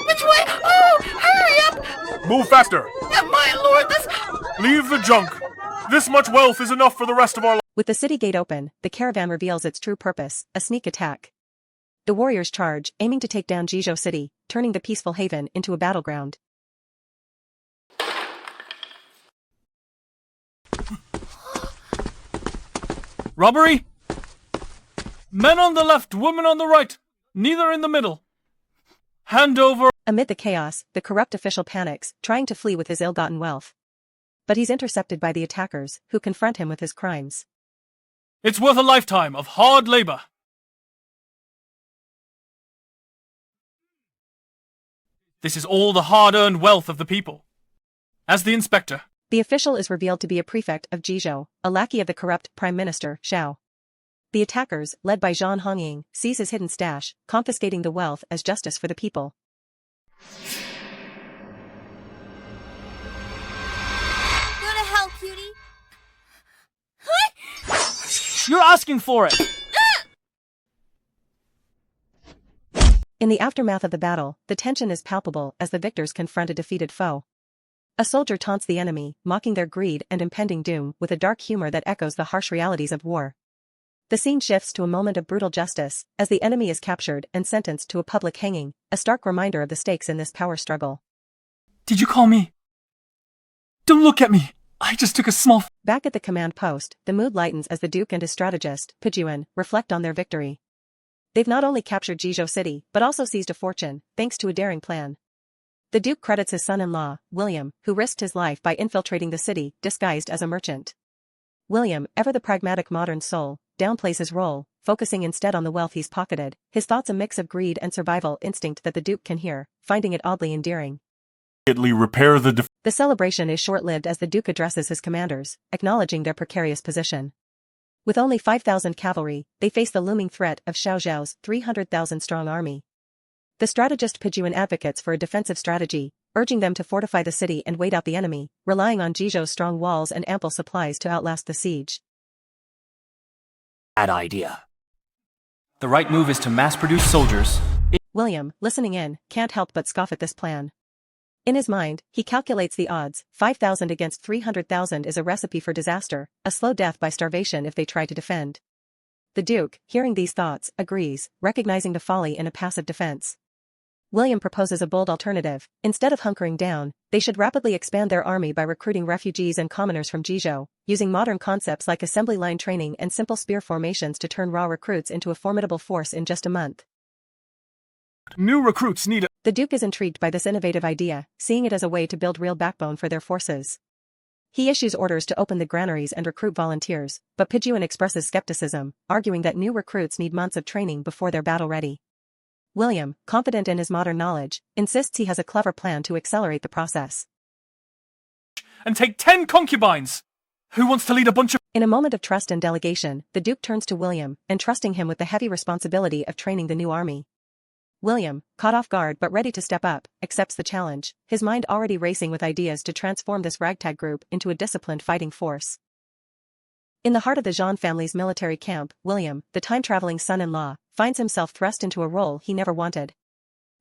Which way? Oh, hurry up! Move faster! My lord, this... Leave the junk! This much wealth is enough for the rest of our lives. With the city gate open, the caravan reveals its true purpose, a sneak attack. The warriors charge, aiming to take down Jizhou City, turning the peaceful haven into a battleground. Robbery? Men on the left, women on the right. Neither in the middle. Hand over. Amid the chaos, the corrupt official panics, trying to flee with his ill-gotten wealth. But he's intercepted by the attackers, who confront him with his crimes. It's worth a lifetime of hard labor. This is all the hard-earned wealth of the people. As the inspector. The official is revealed to be a prefect of Jizhou, a lackey of the corrupt Prime Minister, Xiao. The attackers, led by Zhang Hongying, seize his hidden stash, confiscating the wealth as justice for the people. Go to hell, cutie. You're asking for it. In the aftermath of the battle, the tension is palpable as the victors confront a defeated foe. A soldier taunts the enemy, mocking their greed and impending doom with a dark humor that echoes the harsh realities of war. The scene shifts to a moment of brutal justice, as the enemy is captured and sentenced to a public hanging, a stark reminder of the stakes in this power struggle. Did you call me? Don't look at me. I just took a small... Back at the command post, the mood lightens as the Duke and his strategist, Pijuan, reflect on their victory. They've not only captured Jizhou City, but also seized a fortune, thanks to a daring plan. The Duke credits his son-in-law, William, who risked his life by infiltrating the city, disguised as a merchant. William, ever the pragmatic modern soul, downplays his role, focusing instead on the wealth he's pocketed, his thoughts a mix of greed and survival instinct that the Duke can hear, finding it oddly endearing. Repair the The celebration is short-lived as the Duke addresses his commanders, acknowledging their precarious position. With only 5,000 cavalry, they face the looming threat of Xiao Zhao's 300,000-strong army. The strategist Pijuan advocates for a defensive strategy, urging them to fortify the city and wait out the enemy, relying on Jizhou's strong walls and ample supplies to outlast the siege. Bad idea. The right move is to mass-produce soldiers. William, listening in, can't help but scoff at this plan. In his mind, he calculates the odds. 5,000 against 300,000 is a recipe for disaster, a slow death by starvation if they try to defend. The Duke, hearing these thoughts, agrees, recognizing the folly in a passive defense. William proposes a bold alternative. Instead of hunkering down, they should rapidly expand their army by recruiting refugees and commoners from Jizhou, using modern concepts like assembly line training and simple spear formations to turn raw recruits into a formidable force in just a month. New recruits need a... The Duke is intrigued by this innovative idea, seeing it as a way to build real backbone for their forces. He issues orders to open the granaries and recruit volunteers, but Pijuan expresses skepticism, arguing that new recruits need months of training before they're battle-ready. William, confident in his modern knowledge, insists he has a clever plan to accelerate the process. And take 10 concubines! Who wants to lead a bunch of— In a moment of trust and delegation, the Duke turns to William, entrusting him with the heavy responsibility of training the new army. William, caught off guard but ready to step up, accepts the challenge, his mind already racing with ideas to transform this ragtag group into a disciplined fighting force. In the heart of the Zhang family's military camp, William, the time-traveling son-in-law, finds himself thrust into a role he never wanted.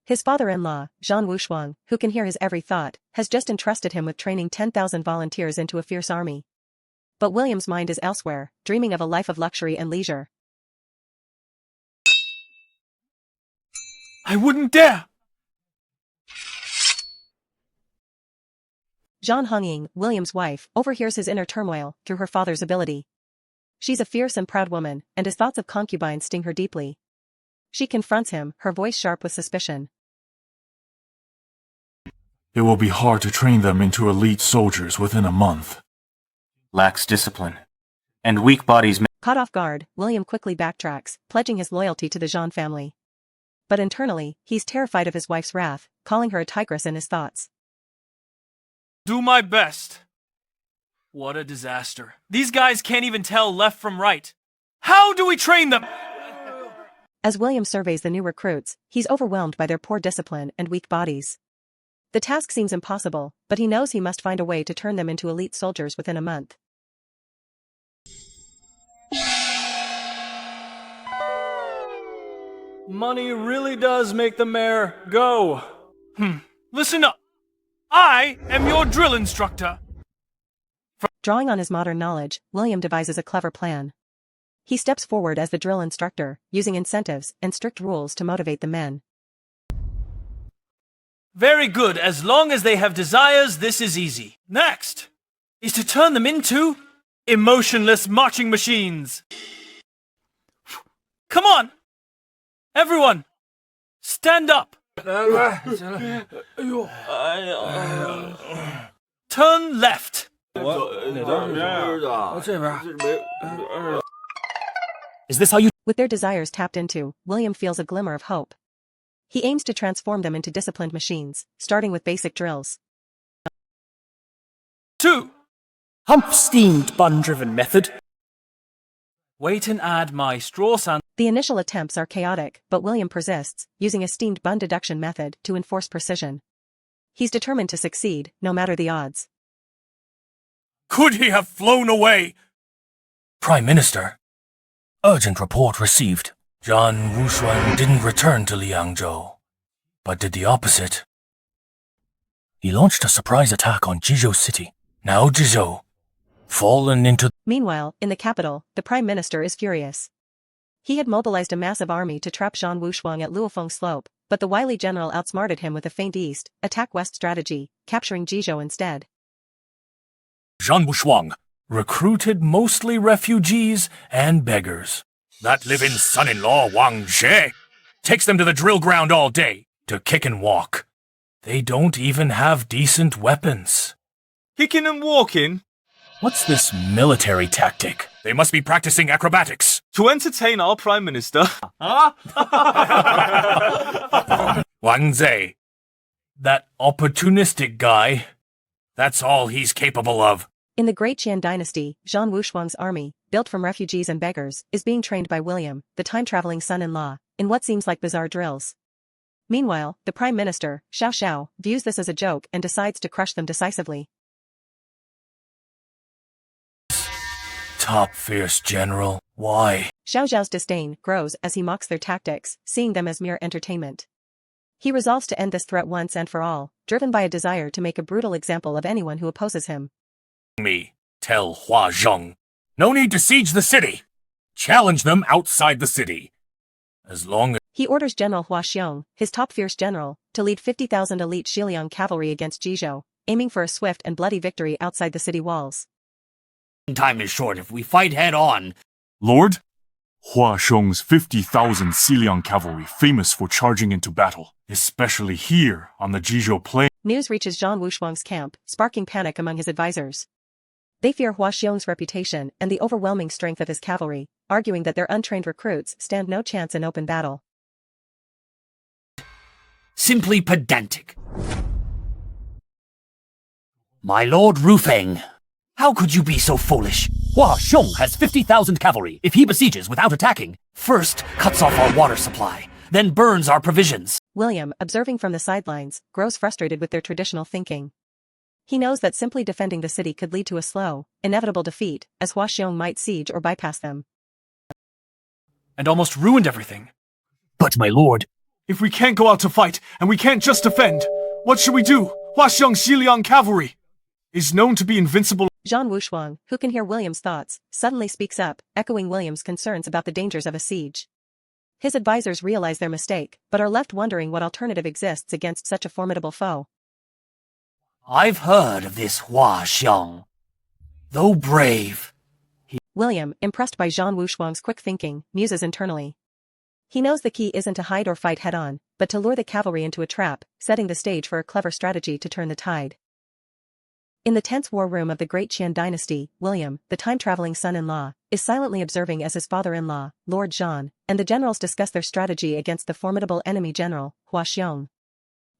His father-in-law, Zhang Wushuang, who can hear his every thought, has just entrusted him with training 10,000 volunteers into a fierce army. But William's mind is elsewhere, dreaming of a life of luxury and leisure. I wouldn't dare! Zhang Hongying, William's wife, overhears his inner turmoil through her father's ability. She's a fierce and proud woman, and his thoughts of concubines sting her deeply. She confronts him, her voice sharp with suspicion. It will be hard to train them into elite soldiers within a month. Lacks discipline. And weak bodies may— Caught off guard, William quickly backtracks, pledging his loyalty to the Zhang family. But internally, he's terrified of his wife's wrath, calling her a tigress in his thoughts. Do my best. What a disaster. These guys can't even tell left from right. How do we train them? As William surveys the new recruits, he's overwhelmed by their poor discipline and weak bodies. The task seems impossible, but he knows he must find a way to turn them into elite soldiers within a month. Money really does make the mare go. Listen up. I am your drill instructor. Drawing on his modern knowledge, William devises a clever plan. He steps forward as the drill instructor, using incentives and strict rules to motivate the men. Very good. As long as they have desires, this is easy. Next is to turn them into emotionless marching machines. Come on! Everyone, stand up. Turn left. Is this how you— With their desires tapped into, William feels a glimmer of hope. He aims to transform them into disciplined machines, starting with basic drills. 2. Hump steamed bun-driven method? Wait and add my straw sand. The initial attempts are chaotic, but William persists, using a steamed bun deduction method to enforce precision. He's determined to succeed, no matter the odds. Could he have flown away? Prime Minister. Urgent report received. Zhang Wushuang didn't return to Liangzhou, but did the opposite. He launched a surprise attack on Jizhou City. Now Jizhou, fallen into— Meanwhile, in the capital, the Prime Minister is furious. He had mobilized a massive army to trap Zhang Wushuang at Luofeng Slope, but the wily general outsmarted him with a feint east, attack west strategy, capturing Jizhou instead. Zhang Wushuang recruited mostly refugees and beggars. That live-in son-in-law Wang Zhe takes them to the drill ground all day to kick and walk. They don't even have decent weapons. Kicking and walking? What's this military tactic? They must be practicing acrobatics. To entertain our Prime Minister. Wang Zhe. That opportunistic guy. That's all he's capable of. In the Great Qian Dynasty, Zhang Wushuang's army, built from refugees and beggars, is being trained by William, the time-traveling son-in-law, in what seems like bizarre drills. Meanwhile, the Prime Minister, Xiao Xiao, views this as a joke and decides to crush them decisively. Top fierce general, why? Xiao Xiao's disdain grows as he mocks their tactics, seeing them as mere entertainment. He resolves to end this threat once and for all, driven by a desire to make a brutal example of anyone who opposes him. Me, tell Hua Zheng. No need to siege the city. Challenge them outside the city. As long as— He orders General Hua Xiong, his top fierce general, to lead 50,000 elite Xiliang cavalry against Jizhou, aiming for a swift and bloody victory outside the city walls. Time is short if we fight head-on. Lord, Hua Xiong's 50,000 Xiliang cavalry famous for charging into battle, especially here on the Jizhou plain. News reaches Zhang Wushuang's camp, sparking panic among his advisors. They fear Hua Xiong's reputation and the overwhelming strength of his cavalry, arguing that their untrained recruits stand no chance in open battle. Simply pedantic. My lord Rufeng, how could you be so foolish? Hua Xiong has 50,000 cavalry. If he besieges without attacking, first cuts off our water supply, then burns our provisions. William, observing from the sidelines, grows frustrated with their traditional thinking. He knows that simply defending the city could lead to a slow, inevitable defeat, as Hua Xiong might siege or bypass them. And almost ruined everything. But my lord... If we can't go out to fight, and we can't just defend, what should we do? Hua Xiong's Xiliang cavalry is known to be invincible. Zhang Wushuang, who can hear William's thoughts, suddenly speaks up, echoing William's concerns about the dangers of a siege. His advisors realize their mistake, but are left wondering what alternative exists against such a formidable foe. I've heard of this Hua Xiong. Though brave, William, impressed by Zhang Wushuang's quick thinking, muses internally. He knows the key isn't to hide or fight head-on, but to lure the cavalry into a trap, setting the stage for a clever strategy to turn the tide. In the tense war room of the Great Qian Dynasty, William, the time-traveling son-in-law, is silently observing as his father-in-law, Lord Zhan, and the generals discuss their strategy against the formidable enemy general, Hua Xiong.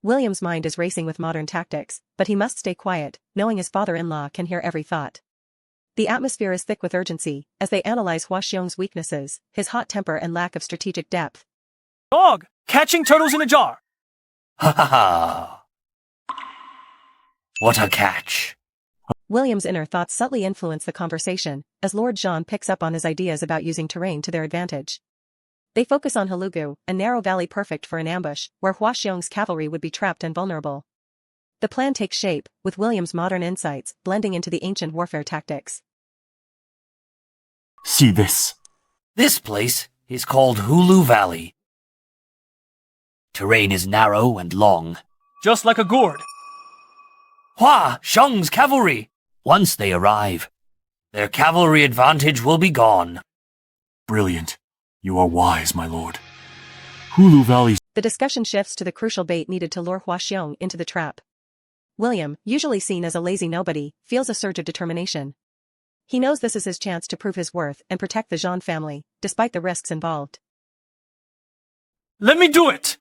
William's mind is racing with modern tactics, but he must stay quiet, knowing his father-in-law can hear every thought. The atmosphere is thick with urgency, as they analyze Hua Xiong's weaknesses, his hot temper and lack of strategic depth. Dog! Catching turtles in a jar! Ha ha ha! What a catch! William's inner thoughts subtly influence the conversation, as Lord Zhan picks up on his ideas about using terrain to their advantage. They focus on Helugu, a narrow valley perfect for an ambush, where Hua Xiong's cavalry would be trapped and vulnerable. The plan takes shape, with William's modern insights blending into the ancient warfare tactics. See this. This place is called Hulu Valley. Terrain is narrow and long. Just like a gourd. Hua Xiong's cavalry! Once they arrive, their cavalry advantage will be gone. Brilliant. You are wise, my lord. Hulu Valley. The discussion shifts to the crucial bait needed to lure Hua Xiong into the trap. William, usually seen as a lazy nobody, feels a surge of determination. He knows this is his chance to prove his worth and protect the Zhan family, despite the risks involved. Let me do it!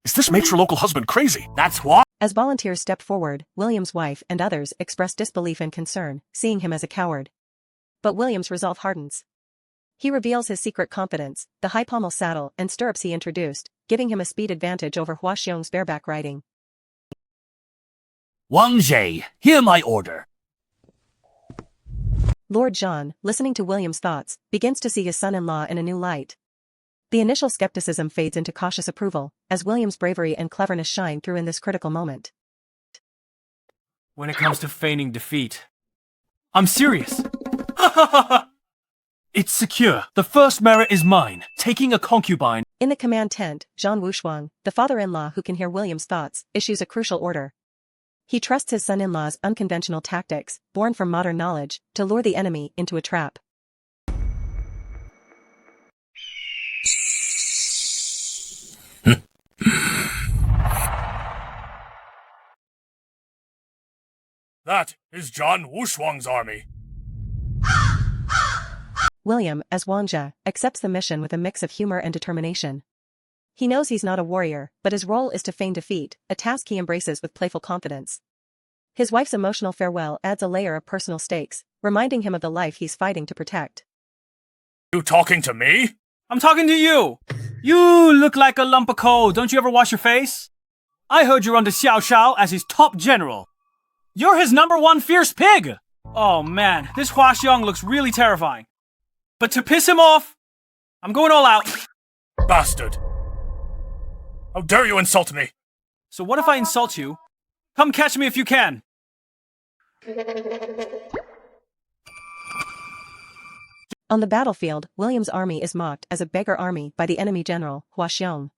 Is this matrilocal husband crazy? That's why. As volunteers step forward, William's wife and others express disbelief and concern, seeing him as a coward. But William's resolve hardens. He reveals his secret confidence, the high pommel saddle and stirrups he introduced, giving him a speed advantage over Hua Xiong's bareback riding. Wang Jie, hear my order. Lord Zhan, listening to William's thoughts, begins to see his son-in-law in a new light. The initial skepticism fades into cautious approval, as William's bravery and cleverness shine through in this critical moment. When it comes to feigning defeat, I'm serious. It's secure. The first merit is mine, taking a concubine. In the command tent, Zhang Wushuang, the father-in-law who can hear William's thoughts, issues a crucial order. He trusts his son-in-law's unconventional tactics, born from modern knowledge, to lure the enemy into a trap. That is Zhang Wushuang's army. William, as Wangja, accepts the mission with a mix of humor and determination. He knows he's not a warrior, but his role is to feign defeat, a task he embraces with playful confidence. His wife's emotional farewell adds a layer of personal stakes, reminding him of the life he's fighting to protect. You talking to me? I'm talking to you! You look like a lump of coal, don't you ever wash your face? I heard you're under Xiao Shao as his top general. You're his #1 fierce pig! Oh man, this Hua Xiong looks really terrifying. But to piss him off, I'm going all out. Bastard! How dare you insult me? So what if I insult you? Come catch me if you can. On the battlefield, William's army is mocked as a beggar army by the enemy general, Hua Xiong.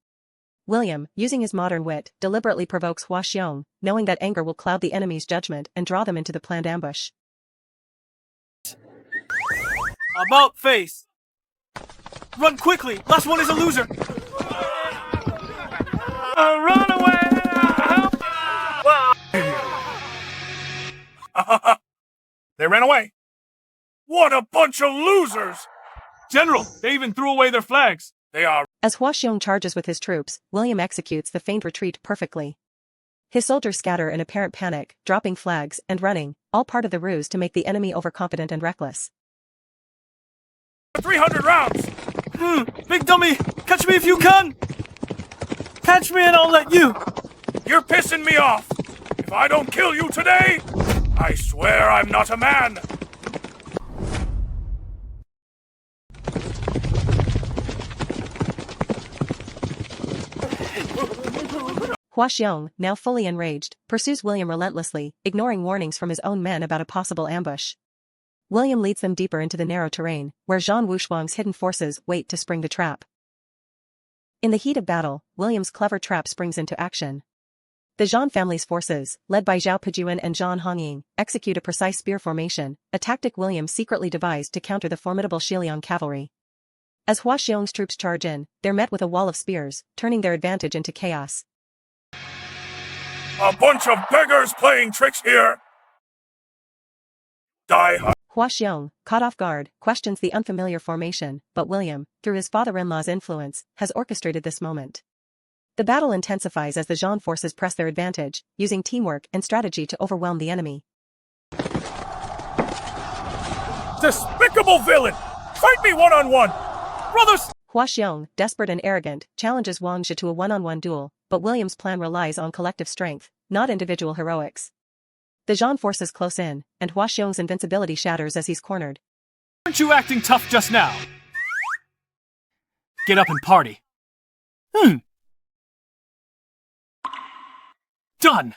William, using his modern wit, deliberately provokes Hua Xiong, knowing that anger will cloud the enemy's judgment and draw them into the planned ambush. About face! Run quickly! Last one is a loser! Run away! They ran away. What a bunch of losers! General, they even threw away their flags. They are. As Hua Xiong charges with his troops, William executes the feigned retreat perfectly. His soldiers scatter in apparent panic, dropping flags and running, all part of the ruse to make the enemy overconfident and reckless. 300 rounds! Big dummy, catch me if you can! Catch me and I'll let you! You're pissing me off! If I don't kill you today, I swear I'm not a man! Hua Xiong, now fully enraged, pursues William relentlessly, ignoring warnings from his own men about a possible ambush. William leads them deeper into the narrow terrain, where Zhang Wushuang's hidden forces wait to spring the trap. In the heat of battle, William's clever trap springs into action. The Zhang family's forces, led by Zhao Pejuan and Zhang Hongying, execute a precise spear formation, a tactic William secretly devised to counter the formidable Xiliang cavalry. As Hua Xiong's troops charge in, they're met with a wall of spears, turning their advantage into chaos. A bunch of beggars playing tricks here! Die hard. Hua Xiong, caught off guard, questions the unfamiliar formation, but William, through his father-in-law's influence, has orchestrated this moment. The battle intensifies as the Zhang forces press their advantage, using teamwork and strategy to overwhelm the enemy. Despicable villain! Fight me one-on-one! Brothers! Hua Xiong, desperate and arrogant, challenges Wang Zhe to a one-on-one duel, but William's plan relies on collective strength, not individual heroics. The Zhang forces close in, and Hua Xiong's invincibility shatters as he's cornered. Aren't you acting tough just now? Get up and party. Done!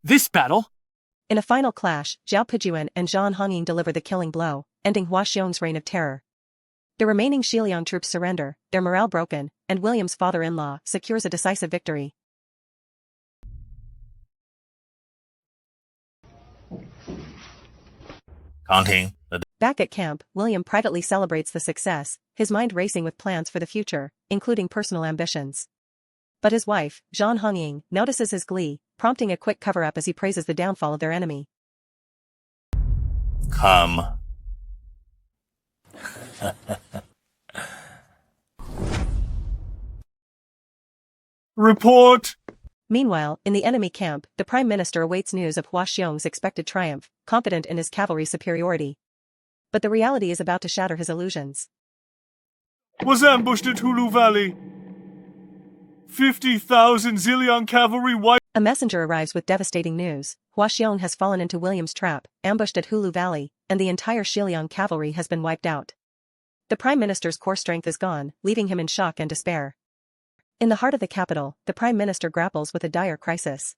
This battle... In a final clash, Zhao Pejuan and Zhang Hongying deliver the killing blow, ending Hua Xiong's reign of terror. The remaining Xiliang troops surrender, their morale broken, and William's father-in-law secures a decisive victory. Back at camp, William privately celebrates the success, his mind racing with plans for the future, including personal ambitions. But his wife, Zhang Hongying, notices his glee, prompting a quick cover-up as he praises the downfall of their enemy. Come. Report! Meanwhile, in the enemy camp, the Prime Minister awaits news of Hua Xiong's expected triumph, confident in his cavalry's superiority. But the reality is about to shatter his illusions. Was ambushed at Hulu Valley. 50,000 Xiliang cavalry wiped. A messenger arrives with devastating news. Hua Xiong has fallen into William's trap, ambushed at Hulu Valley, and the entire Xiliang cavalry has been wiped out. The Prime Minister's core strength is gone, leaving him in shock and despair. In the heart of the capital, the Prime Minister grapples with a dire crisis.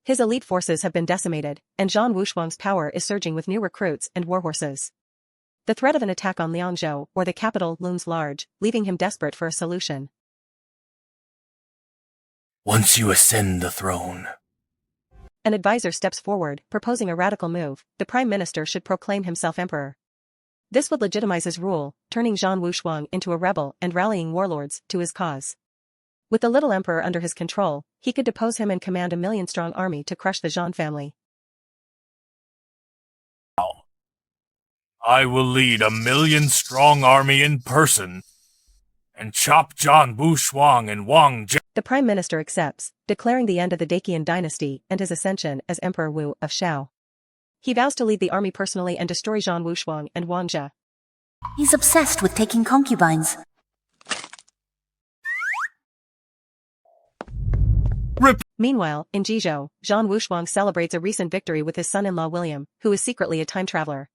His elite forces have been decimated, and Zhang Wushuang's power is surging with new recruits and warhorses. The threat of an attack on Liangzhou, or the capital, looms large, leaving him desperate for a solution. Once you ascend the throne. An advisor steps forward, proposing a radical move. The Prime Minister should proclaim himself emperor. This would legitimize his rule, turning Zhang Wushuang into a rebel and rallying warlords to his cause. With the little emperor under his control, he could depose him and command a million-strong army to crush the Zhang family. I will lead a million-strong army in person and chop Zhang Wushuang and Wang Zhe. The Prime Minister accepts, declaring the end of the Great Qian Dynasty and his ascension as Emperor Wu of Shao. He vows to lead the army personally and destroy Zhang Wushuang and Wang Zhe. He's obsessed with taking concubines. Meanwhile, in Jizhou, Zhang Wushuang celebrates a recent victory with his son-in-law William, who is secretly a time traveler.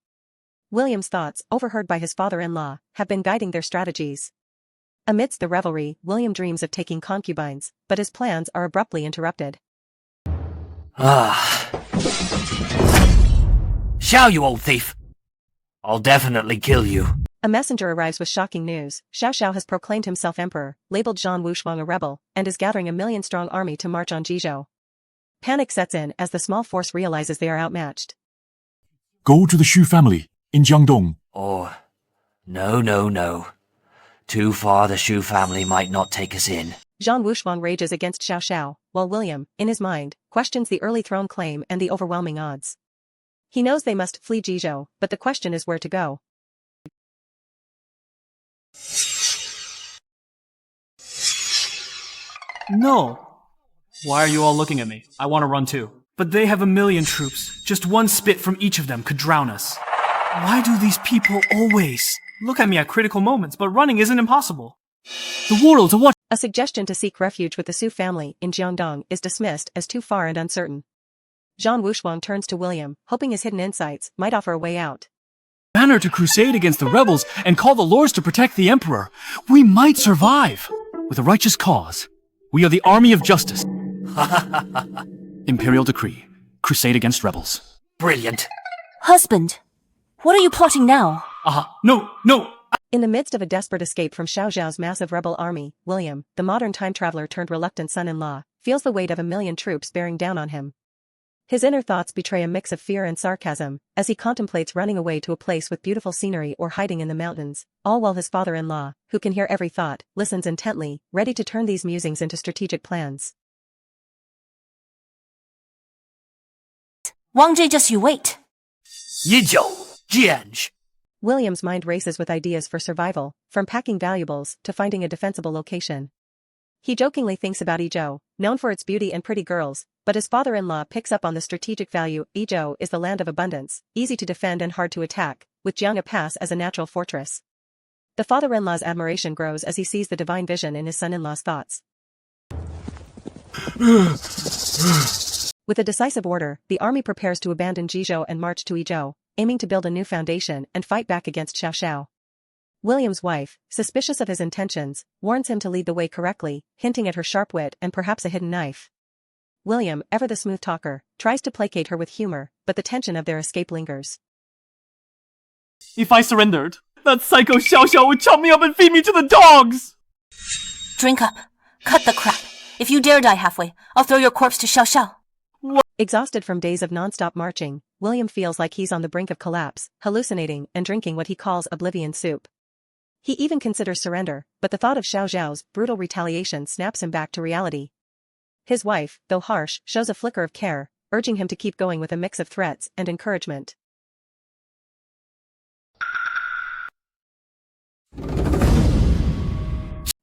William's thoughts, overheard by his father-in-law, have been guiding their strategies. Amidst the revelry, William dreams of taking concubines, but his plans are abruptly interrupted. Xiao, you old thief! I'll definitely kill you. A messenger arrives with shocking news. Xiao Xiao has proclaimed himself emperor, labeled Zhang Wushuang a rebel, and is gathering a million-strong army to march on Jizhou. Panic sets in as the small force realizes they are outmatched. Go to the Xu family, in Jiangdong. Oh, No, no, no. Too far the Shu family might not take us in. Zhang Wushuang rages against Xiao Xiao, while William, in his mind, questions the early throne claim and the overwhelming odds. He knows they must flee Jizhou, but the question is where to go. No. Why are you all looking at me? I want to run too. But they have 1,000,000 troops. Just one spit from each of them could drown us. Why do these people always look at me at critical moments, but running isn't impossible? The world, what? A suggestion to seek refuge with the Su family in Jiangdong is dismissed as too far and uncertain. Zhang Wushuang turns to William, hoping his hidden insights might offer a way out. Banner to crusade against the rebels and call the lords to protect the emperor. We might survive. With a righteous cause. We are the army of justice. Imperial decree. Crusade against rebels. Brilliant. Husband, what are you plotting now? No. In the midst of a desperate escape from Xiao Zhao's massive rebel army, William, the modern time traveler turned reluctant son-in-law, feels the weight of 1,000,000 troops bearing down on him. His inner thoughts betray a mix of fear and sarcasm, as he contemplates running away to a place with beautiful scenery or hiding in the mountains, all while his father-in-law, who can hear every thought, listens intently, ready to turn these musings into strategic plans. Wang Jie, just you wait. Yizhou, Jianzhi. William's mind races with ideas for survival, from packing valuables to finding a defensible location. He jokingly thinks about Yizhou, known for its beauty and pretty girls, but his father-in-law picks up on the strategic value. Yizhou is the land of abundance, easy to defend and hard to attack, with Jianghe Pass as a natural fortress. The father-in-law's admiration grows as he sees the divine vision in his son-in-law's thoughts. With a decisive order, the army prepares to abandon Jizhou and march to Yizhou, aiming to build a new foundation and fight back against Xiao Xiao. William's wife, suspicious of his intentions, warns him to lead the way correctly, hinting at her sharp wit and perhaps a hidden knife. William, ever the smooth talker, tries to placate her with humor, but the tension of their escape lingers. If I surrendered, that psycho Xiao Xiao would chop me up and feed me to the dogs! Drink up. Cut the crap. If you dare die halfway, I'll throw your corpse to Xiao Xiao. Exhausted from days of non-stop marching, William feels like he's on the brink of collapse, hallucinating and drinking what he calls oblivion soup. He even considers surrender, but the thought of Xiao Zhao's brutal retaliation snaps him back to reality. His wife, though harsh, shows a flicker of care, urging him to keep going with a mix of threats and encouragement.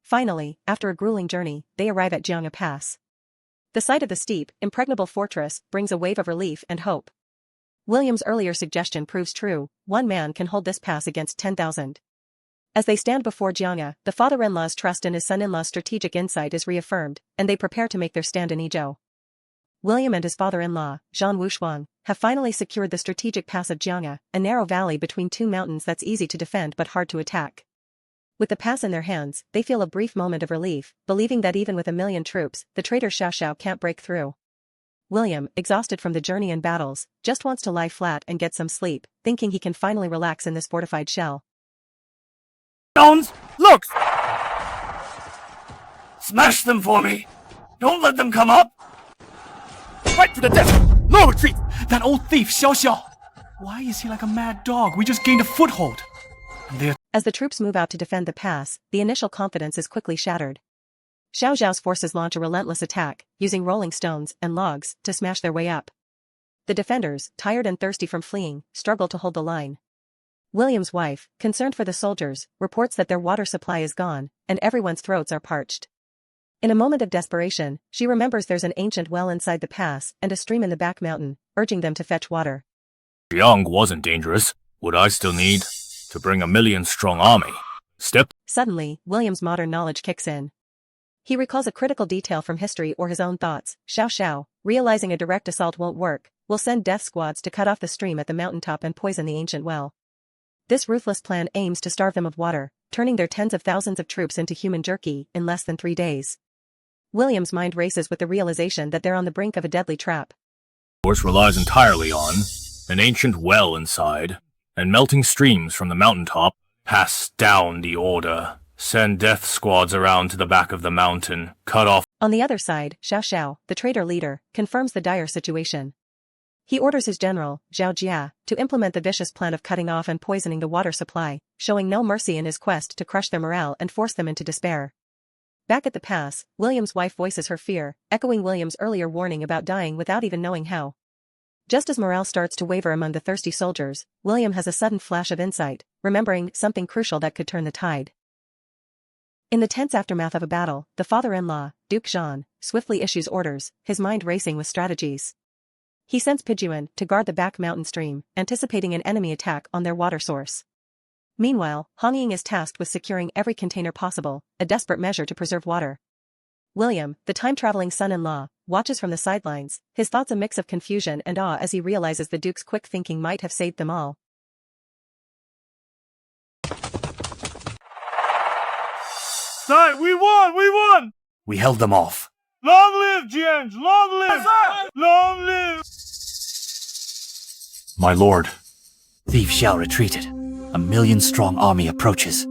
Finally, after a grueling journey, they arrive at Jianghe Pass. The sight of the steep, impregnable fortress brings a wave of relief and hope. William's earlier suggestion proves true, one man can hold this pass against 10,000. As they stand before Jianghe, the father-in-law's trust in his son-in-law's strategic insight is reaffirmed, and they prepare to make their stand in Yizhou. William and his father-in-law, Zhang Wushuang, have finally secured the strategic pass of Jianghe, a narrow valley between two mountains that's easy to defend but hard to attack. With the pass in their hands, they feel a brief moment of relief, believing that even with 1,000,000 troops, the traitor Xiao Xiao can't break through. William, exhausted from the journey and battles, just wants to lie flat and get some sleep, thinking he can finally relax in this fortified shell. Stones, look! Smash them for me! Don't let them come up! Right to the death! No retreat! That old thief, Xiao Xiao! Why is he like a mad dog? We just gained a foothold! As the troops move out to defend the pass, the initial confidence is quickly shattered. Xiao Zhao's forces launch a relentless attack, using rolling stones and logs to smash their way up. The defenders, tired and thirsty from fleeing, struggle to hold the line. William's wife, concerned for the soldiers, reports that their water supply is gone, and everyone's throats are parched. In a moment of desperation, she remembers there's an ancient well inside the pass and a stream in the back mountain, urging them to fetch water. Jiang wasn't dangerous. Would I still need to bring 1,000,000-strong army? Suddenly, William's modern knowledge kicks in. He recalls a critical detail from history or his own thoughts. Xiao Xiao, realizing a direct assault won't work, will send death squads to cut off the stream at the mountaintop and poison the ancient well. This ruthless plan aims to starve them of water, turning their tens of thousands of troops into human jerky in less than 3 days. William's mind races with the realization that they're on the brink of a deadly trap. Course relies entirely on an ancient well inside, and melting streams from the mountaintop. Pass down the order. Send death squads around to the back of the mountain. Cut off. On the other side, Xiao Xiao, the traitor leader, confirms the dire situation. He orders his general, Zhao Jia, to implement the vicious plan of cutting off and poisoning the water supply, showing no mercy in his quest to crush their morale and force them into despair. Back at the pass, William's wife voices her fear, echoing William's earlier warning about dying without even knowing how. Just as morale starts to waver among the thirsty soldiers, William has a sudden flash of insight, remembering something crucial that could turn the tide. In the tense aftermath of a battle, the father-in-law, Duke Jean, swiftly issues orders, his mind racing with strategies. He sends Pijuan to guard the back mountain stream, anticipating an enemy attack on their water source. Meanwhile, Hong Ying is tasked with securing every container possible, a desperate measure to preserve water. William, the time-traveling son-in-law, watches from the sidelines, his thoughts a mix of confusion and awe as he realizes the Duke's quick thinking might have saved them all. Sire, we won! We won! We held them off. Long live, Jiang! Long live! Long live! My lord. Thief Xiao retreated. A 1,000,000-strong army approaches.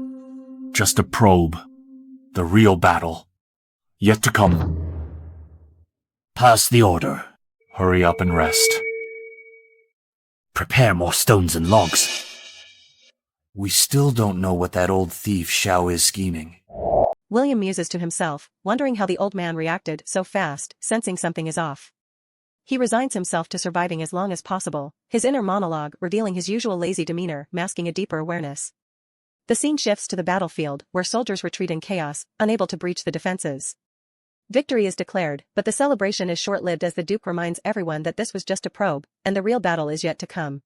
Just a probe. The real battle. Yet to come. Pass the order. Hurry up and rest. Prepare more stones and logs. We still don't know what that old thief Xiao is scheming. William muses to himself, wondering how the old man reacted so fast, sensing something is off. He resigns himself to surviving as long as possible, his inner monologue revealing his usual lazy demeanor, masking a deeper awareness. The scene shifts to the battlefield, where soldiers retreat in chaos, unable to breach the defenses. Victory is declared, but the celebration is short-lived as the Duke reminds everyone that this was just a probe, and the real battle is yet to come.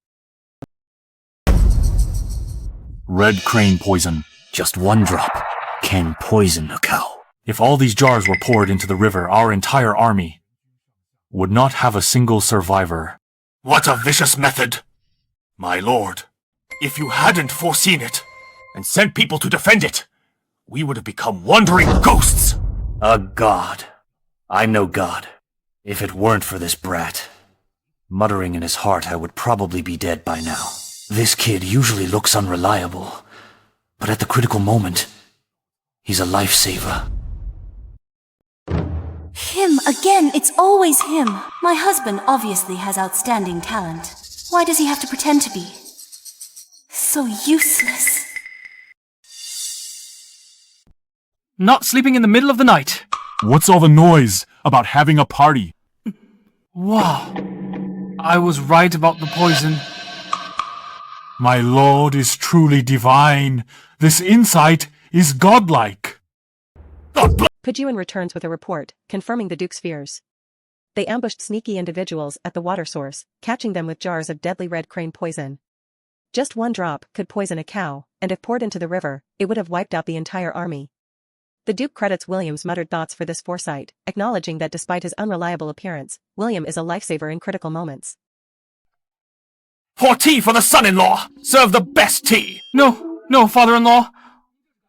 Red crane poison. Just one drop can poison a cow. If all these jars were poured into the river, our entire army would not have a single survivor. What a vicious method! My lord, if you hadn't foreseen it and sent people to defend it, we would have become wandering ghosts! A god. I'm no god. If it weren't for this brat. Muttering in his heart, I would probably be dead by now. This kid usually looks unreliable, but at the critical moment, he's a lifesaver. Him again, it's always him. My husband obviously has outstanding talent. Why does he have to pretend to be? So useless. Not sleeping in the middle of the night. What's all the noise about having a party? Wow. I was right about the poison. My lord is truly divine. This insight is godlike. Pijuan returns with a report, confirming the Duke's fears. They ambushed sneaky individuals at the water source, catching them with jars of deadly red crane poison. Just one drop could poison a cow, and if poured into the river, it would have wiped out the entire army. The Duke credits William's muttered thoughts for this foresight, acknowledging that despite his unreliable appearance, William is a lifesaver in critical moments. Pour tea for the son-in-law! Serve the best tea! No, father-in-law.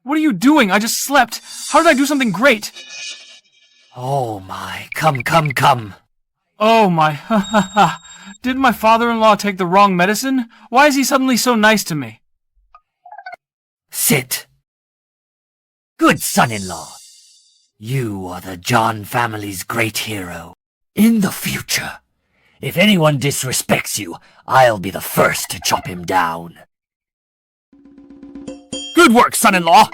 What are you doing? I just slept. How did I do something great? Oh my, come. Oh my, ha ha ha. Did my father-in-law take the wrong medicine? Why is he suddenly so nice to me? Sit. Good son-in-law. You are the John family's great hero. In the future, if anyone disrespects you, I'll be the first to chop him down. Good work, son-in-law!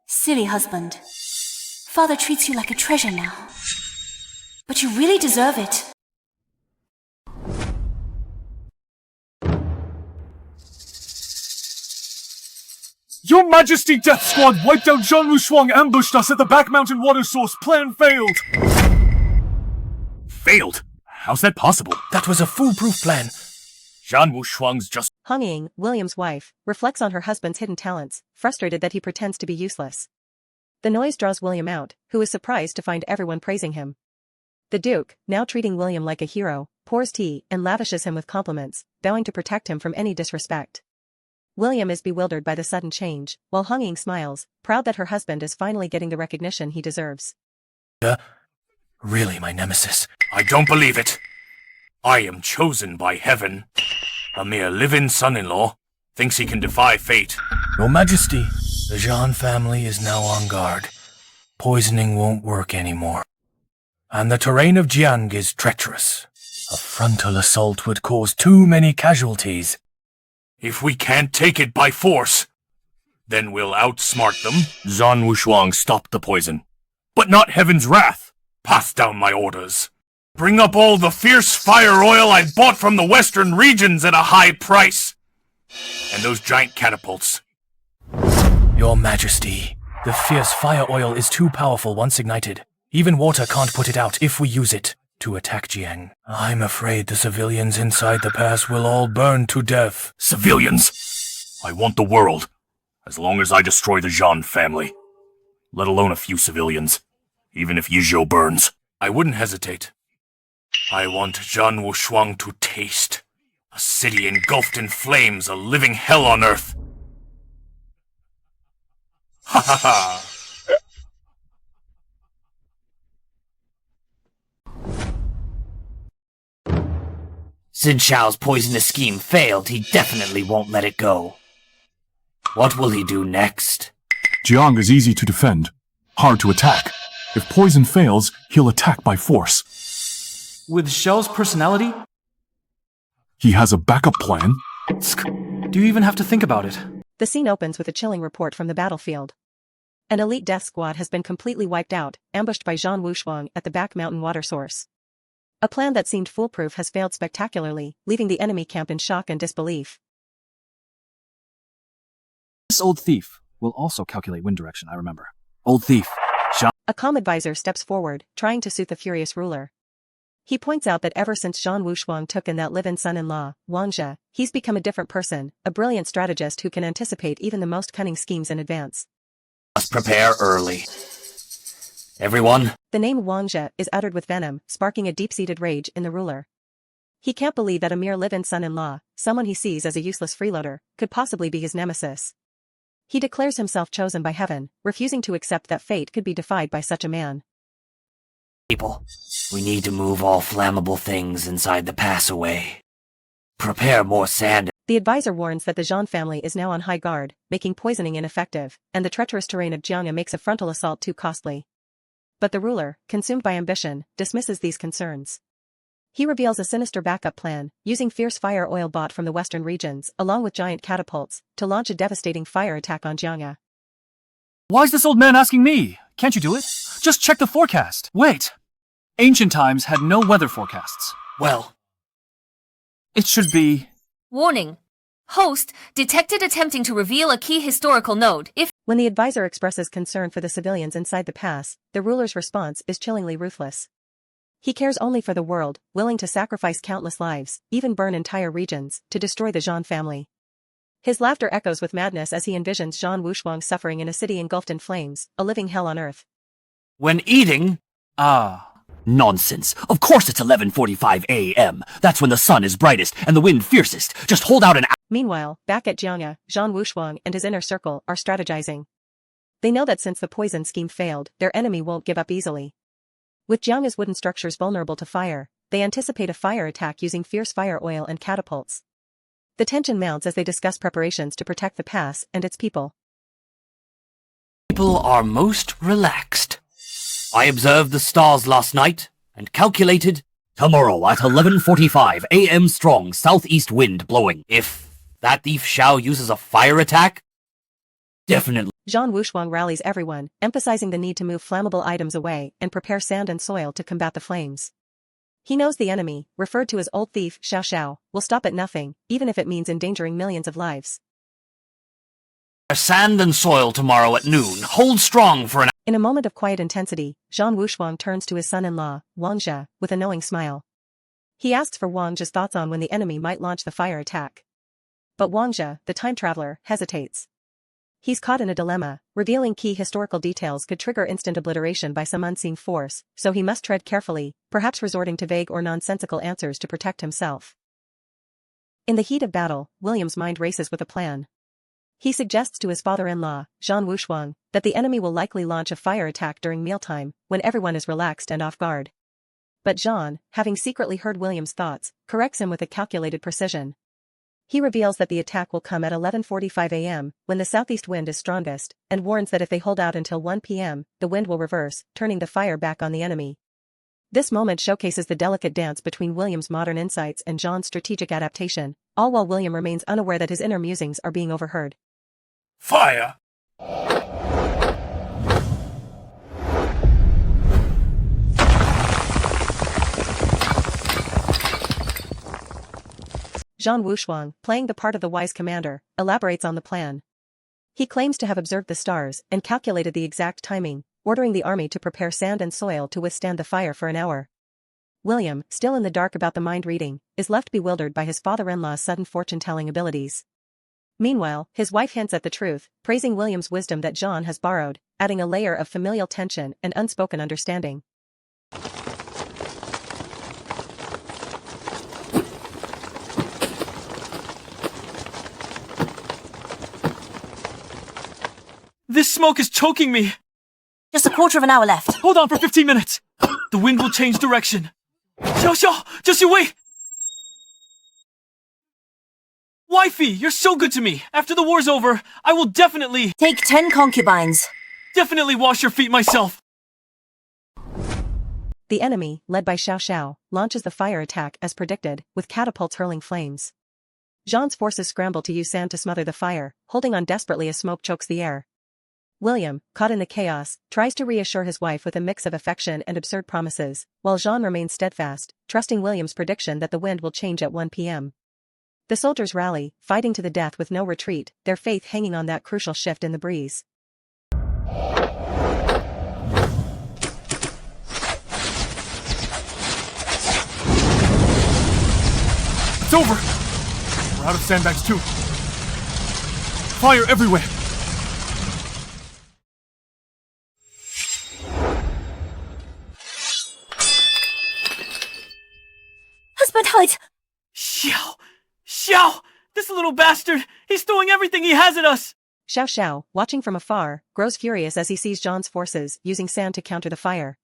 Silly husband. Father treats you like a treasure now. But you really deserve it. Your Majesty, Death Squad wiped out Zhang Wushuang, ambushed us at the back mountain water source. Plan failed. Failed? How's that possible? That was a foolproof plan. Zhang Wushuang's just... Hong Ying, William's wife, reflects on her husband's hidden talents, frustrated that he pretends to be useless. The noise draws William out, who is surprised to find everyone praising him. The Duke, now treating William like a hero, pours tea and lavishes him with compliments, vowing to protect him from any disrespect. William is bewildered by the sudden change, while Hong Ying smiles, proud that her husband is finally getting the recognition he deserves. Really my nemesis? I don't believe it. I am chosen by heaven. A mere live-in son-in-law thinks he can defy fate. Your Majesty, the Zhan family is now on guard. Poisoning won't work anymore. And the terrain of Jiang is treacherous. A frontal assault would cause too many casualties. If we can't take it by force, then we'll outsmart them. Zhan Wushuang stopped the poison, but not heaven's wrath. Pass down my orders. Bring up all the fierce fire oil I bought from the western regions at a high price. And those giant catapults. Your Majesty, the fierce fire oil is too powerful once ignited. Even water can't put it out if we use it to attack Jiang. I'm afraid the civilians inside the pass will all burn to death. Civilians? I want the world, as long as I destroy the Zhan family. Let alone a few civilians, even if Yizhou burns. I wouldn't hesitate. I want Zhan Wushuang to taste a city engulfed in flames, a living hell on earth. Ha ha ha! Xin Shao's poisonous scheme failed, he definitely won't let it go. What will he do next? Jiang is easy to defend, hard to attack. If poison fails, he'll attack by force. With Xiao's personality? He has a backup plan. Do you even have to think about it? The scene opens with a chilling report from the battlefield. An elite death squad has been completely wiped out, ambushed by Zhan Wushuang at the back mountain water source. A plan that seemed foolproof has failed spectacularly, leaving the enemy camp in shock and disbelief. This old thief will also calculate wind direction, I remember. Old thief. A calm advisor steps forward, trying to soothe the furious ruler. He points out that ever since Zhan Wushuang took in that live-in son-in-law, Wang Zhe, he's become a different person, a brilliant strategist who can anticipate even the most cunning schemes in advance. Must prepare early. Everyone? The name Wang Zhe is uttered with venom, sparking a deep-seated rage in the ruler. He can't believe that a mere live-in son-in-law, someone he sees as a useless freeloader, could possibly be his nemesis. He declares himself chosen by heaven, refusing to accept that fate could be defied by such a man. People, we need to move all flammable things inside the pass away. Prepare more sand. The advisor warns that the Zhan family is now on high guard, making poisoning ineffective, and the treacherous terrain of Jiangya makes a frontal assault too costly. But the ruler, consumed by ambition, dismisses these concerns. He reveals a sinister backup plan, using fierce fire oil bought from the western regions, along with giant catapults, to launch a devastating fire attack on Jiangya. Why's this old man asking me? Can't you do it? Just check the forecast. Wait. Ancient times had no weather forecasts. Well, it should be... Warning. Host detected attempting to reveal a key historical node. When the advisor expresses concern for the civilians inside the pass, the ruler's response is chillingly ruthless. He cares only for the world, willing to sacrifice countless lives, even burn entire regions, to destroy the Zhan family. His laughter echoes with madness as he envisions Zhan Wushuang suffering in a city engulfed in flames, a living hell on earth. When eating... Nonsense. Of course it's 11:45 a.m. That's when the sun is brightest and the wind fiercest. Just hold out an... Meanwhile, back at Jiangya, Zhan Wushuang and his inner circle are strategizing. They know that since the poison scheme failed, their enemy won't give up easily. With Jiangya's wooden structures vulnerable to fire, they anticipate a fire attack using fierce fire oil and catapults. The tension mounts as they discuss preparations to protect the pass and its people. People are most relaxed. I observed the stars last night and calculated tomorrow at 11:45 a.m. strong southeast wind blowing. If that thief Xiao uses a fire attack, definitely. Zhan Wushuang rallies everyone, emphasizing the need to move flammable items away and prepare sand and soil to combat the flames. He knows the enemy, referred to as old thief Xiao Xiao, will stop at nothing, even if it means endangering millions of lives. Sand and soil tomorrow at noon. Hold strong for an... In a moment of quiet intensity, Zhan Wushuang turns to his son-in-law, Wang Zhe, with a knowing smile. He asks for Wang Zhe's thoughts on when the enemy might launch the fire attack. But Wang Zhe, the time traveler, hesitates. He's caught in a dilemma. Revealing key historical details could trigger instant obliteration by some unseen force, so he must tread carefully, perhaps resorting to vague or nonsensical answers to protect himself. In the heat of battle, William's mind races with a plan. He suggests to his father-in-law, Zhan Wushuang, that the enemy will likely launch a fire attack during mealtime, when everyone is relaxed and off guard. But Zhan, having secretly heard William's thoughts, corrects him with a calculated precision. He reveals that the attack will come at 11:45 a.m., when the southeast wind is strongest, and warns that if they hold out until 1 p.m., the wind will reverse, turning the fire back on the enemy. This moment showcases the delicate dance between William's modern insights and Jean's strategic adaptation, all while William remains unaware that his inner musings are being overheard. Fire! Zhang Wushuang, playing the part of the wise commander, elaborates on the plan. He claims to have observed the stars and calculated the exact timing, ordering the army to prepare sand and soil to withstand the fire for an hour. William, still in the dark about the mind reading, is left bewildered by his father-in-law's sudden fortune-telling abilities. Meanwhile, his wife hints at the truth, praising William's wisdom that Jean has borrowed, adding a layer of familial tension and unspoken understanding. This smoke is choking me! Just a quarter of an hour left. Hold on for 15 minutes! The wind will change direction. Xiao Xiao, just you wait! Wifey, you're so good to me! After the war's over, I will definitely Take 10 concubines. wash your feet myself! The enemy, led by Xiao Xiao, launches the fire attack as predicted, with catapults hurling flames. Jean's forces scramble to use sand to smother the fire, holding on desperately as smoke chokes the air. William, caught in the chaos, tries to reassure his wife with a mix of affection and absurd promises, while Jean remains steadfast, trusting William's prediction that the wind will change at 1 p.m. The soldiers rally, fighting to the death with no retreat, their faith hanging on that crucial shift in the breeze. It's over! We're out of sandbags too. Fire everywhere! Xiao! Xiao! This little bastard! He's throwing everything he has at us! Xiao Xiao, watching from afar, grows furious as he sees Jean's forces using sand to counter the fire.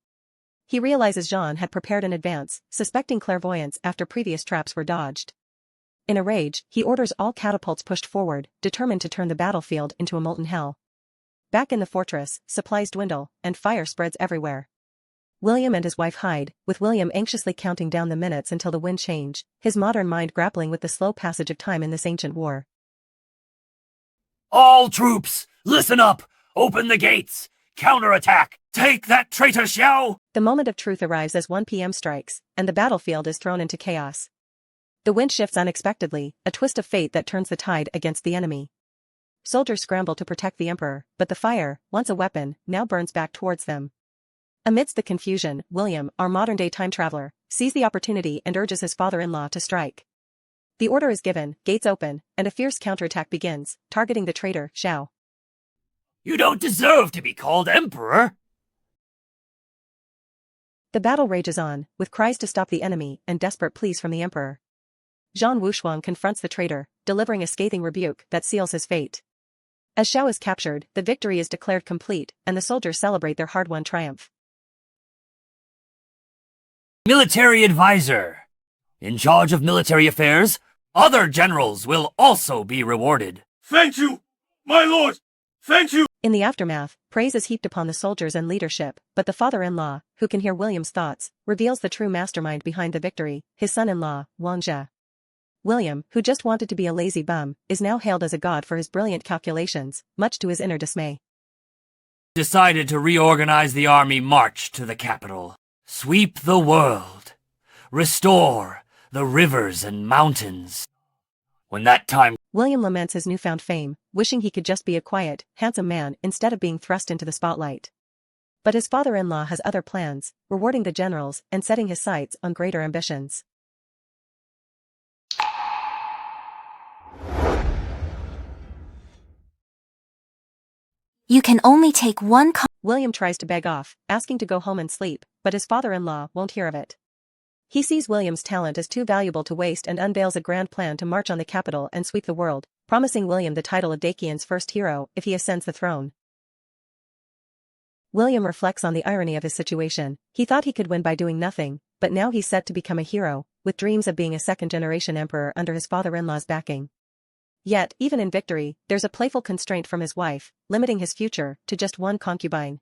He realizes Jean had prepared in advance, suspecting clairvoyance after previous traps were dodged. In a rage, he orders all catapults pushed forward, determined to turn the battlefield into a molten hell. Back in the fortress, supplies dwindle, and fire spreads everywhere. William and his wife hide, with William anxiously counting down the minutes until the wind change, his modern mind grappling with the slow passage of time in this ancient war. All troops, listen up! Open the gates! Counterattack! Take that traitor Xiao! The moment of truth arrives as 1 p.m. strikes, and the battlefield is thrown into chaos. The wind shifts unexpectedly, a twist of fate that turns the tide against the enemy. Soldiers scramble to protect the emperor, but the fire, once a weapon, now burns back towards them. Amidst the confusion, William, our modern-day time traveler, sees the opportunity and urges his father-in-law to strike. The order is given, gates open, and a fierce counterattack begins, targeting the traitor, Xiao. You don't deserve to be called emperor! The battle rages on, with cries to stop the enemy and desperate pleas from the emperor. Zhang Wushuang confronts the traitor, delivering a scathing rebuke that seals his fate. As Xiao is captured, the victory is declared complete, and the soldiers celebrate their hard-won triumph. Military advisor. In charge of military affairs, other generals will also be rewarded. Thank you, my lord! Thank you! In the aftermath, praise is heaped upon the soldiers and leadership, but the father-in-law, who can hear William's thoughts, reveals the true mastermind behind the victory, his son-in-law, Wang Jie. William, who just wanted to be a lazy bum, is now hailed as a god for his brilliant calculations, much to his inner dismay. Decided to reorganize the army march to the capital. Sweep the world. Restore the rivers and mountains. When that time... William laments his newfound fame, wishing he could just be a quiet, handsome man instead of being thrust into the spotlight. But his father-in-law has other plans, rewarding the generals and setting his sights on greater ambitions. You can only take one William tries to beg off, asking to go home and sleep, but his father-in-law won't hear of it. He sees William's talent as too valuable to waste and unveils a grand plan to march on the capital and sweep the world, promising William the title of Daqian's first hero if he ascends the throne. William reflects on the irony of his situation. He thought he could win by doing nothing, but now he's set to become a hero, with dreams of being a second-generation emperor under his father-in-law's backing. Yet, even in victory, there's a playful constraint from his wife, limiting his future to just one concubine.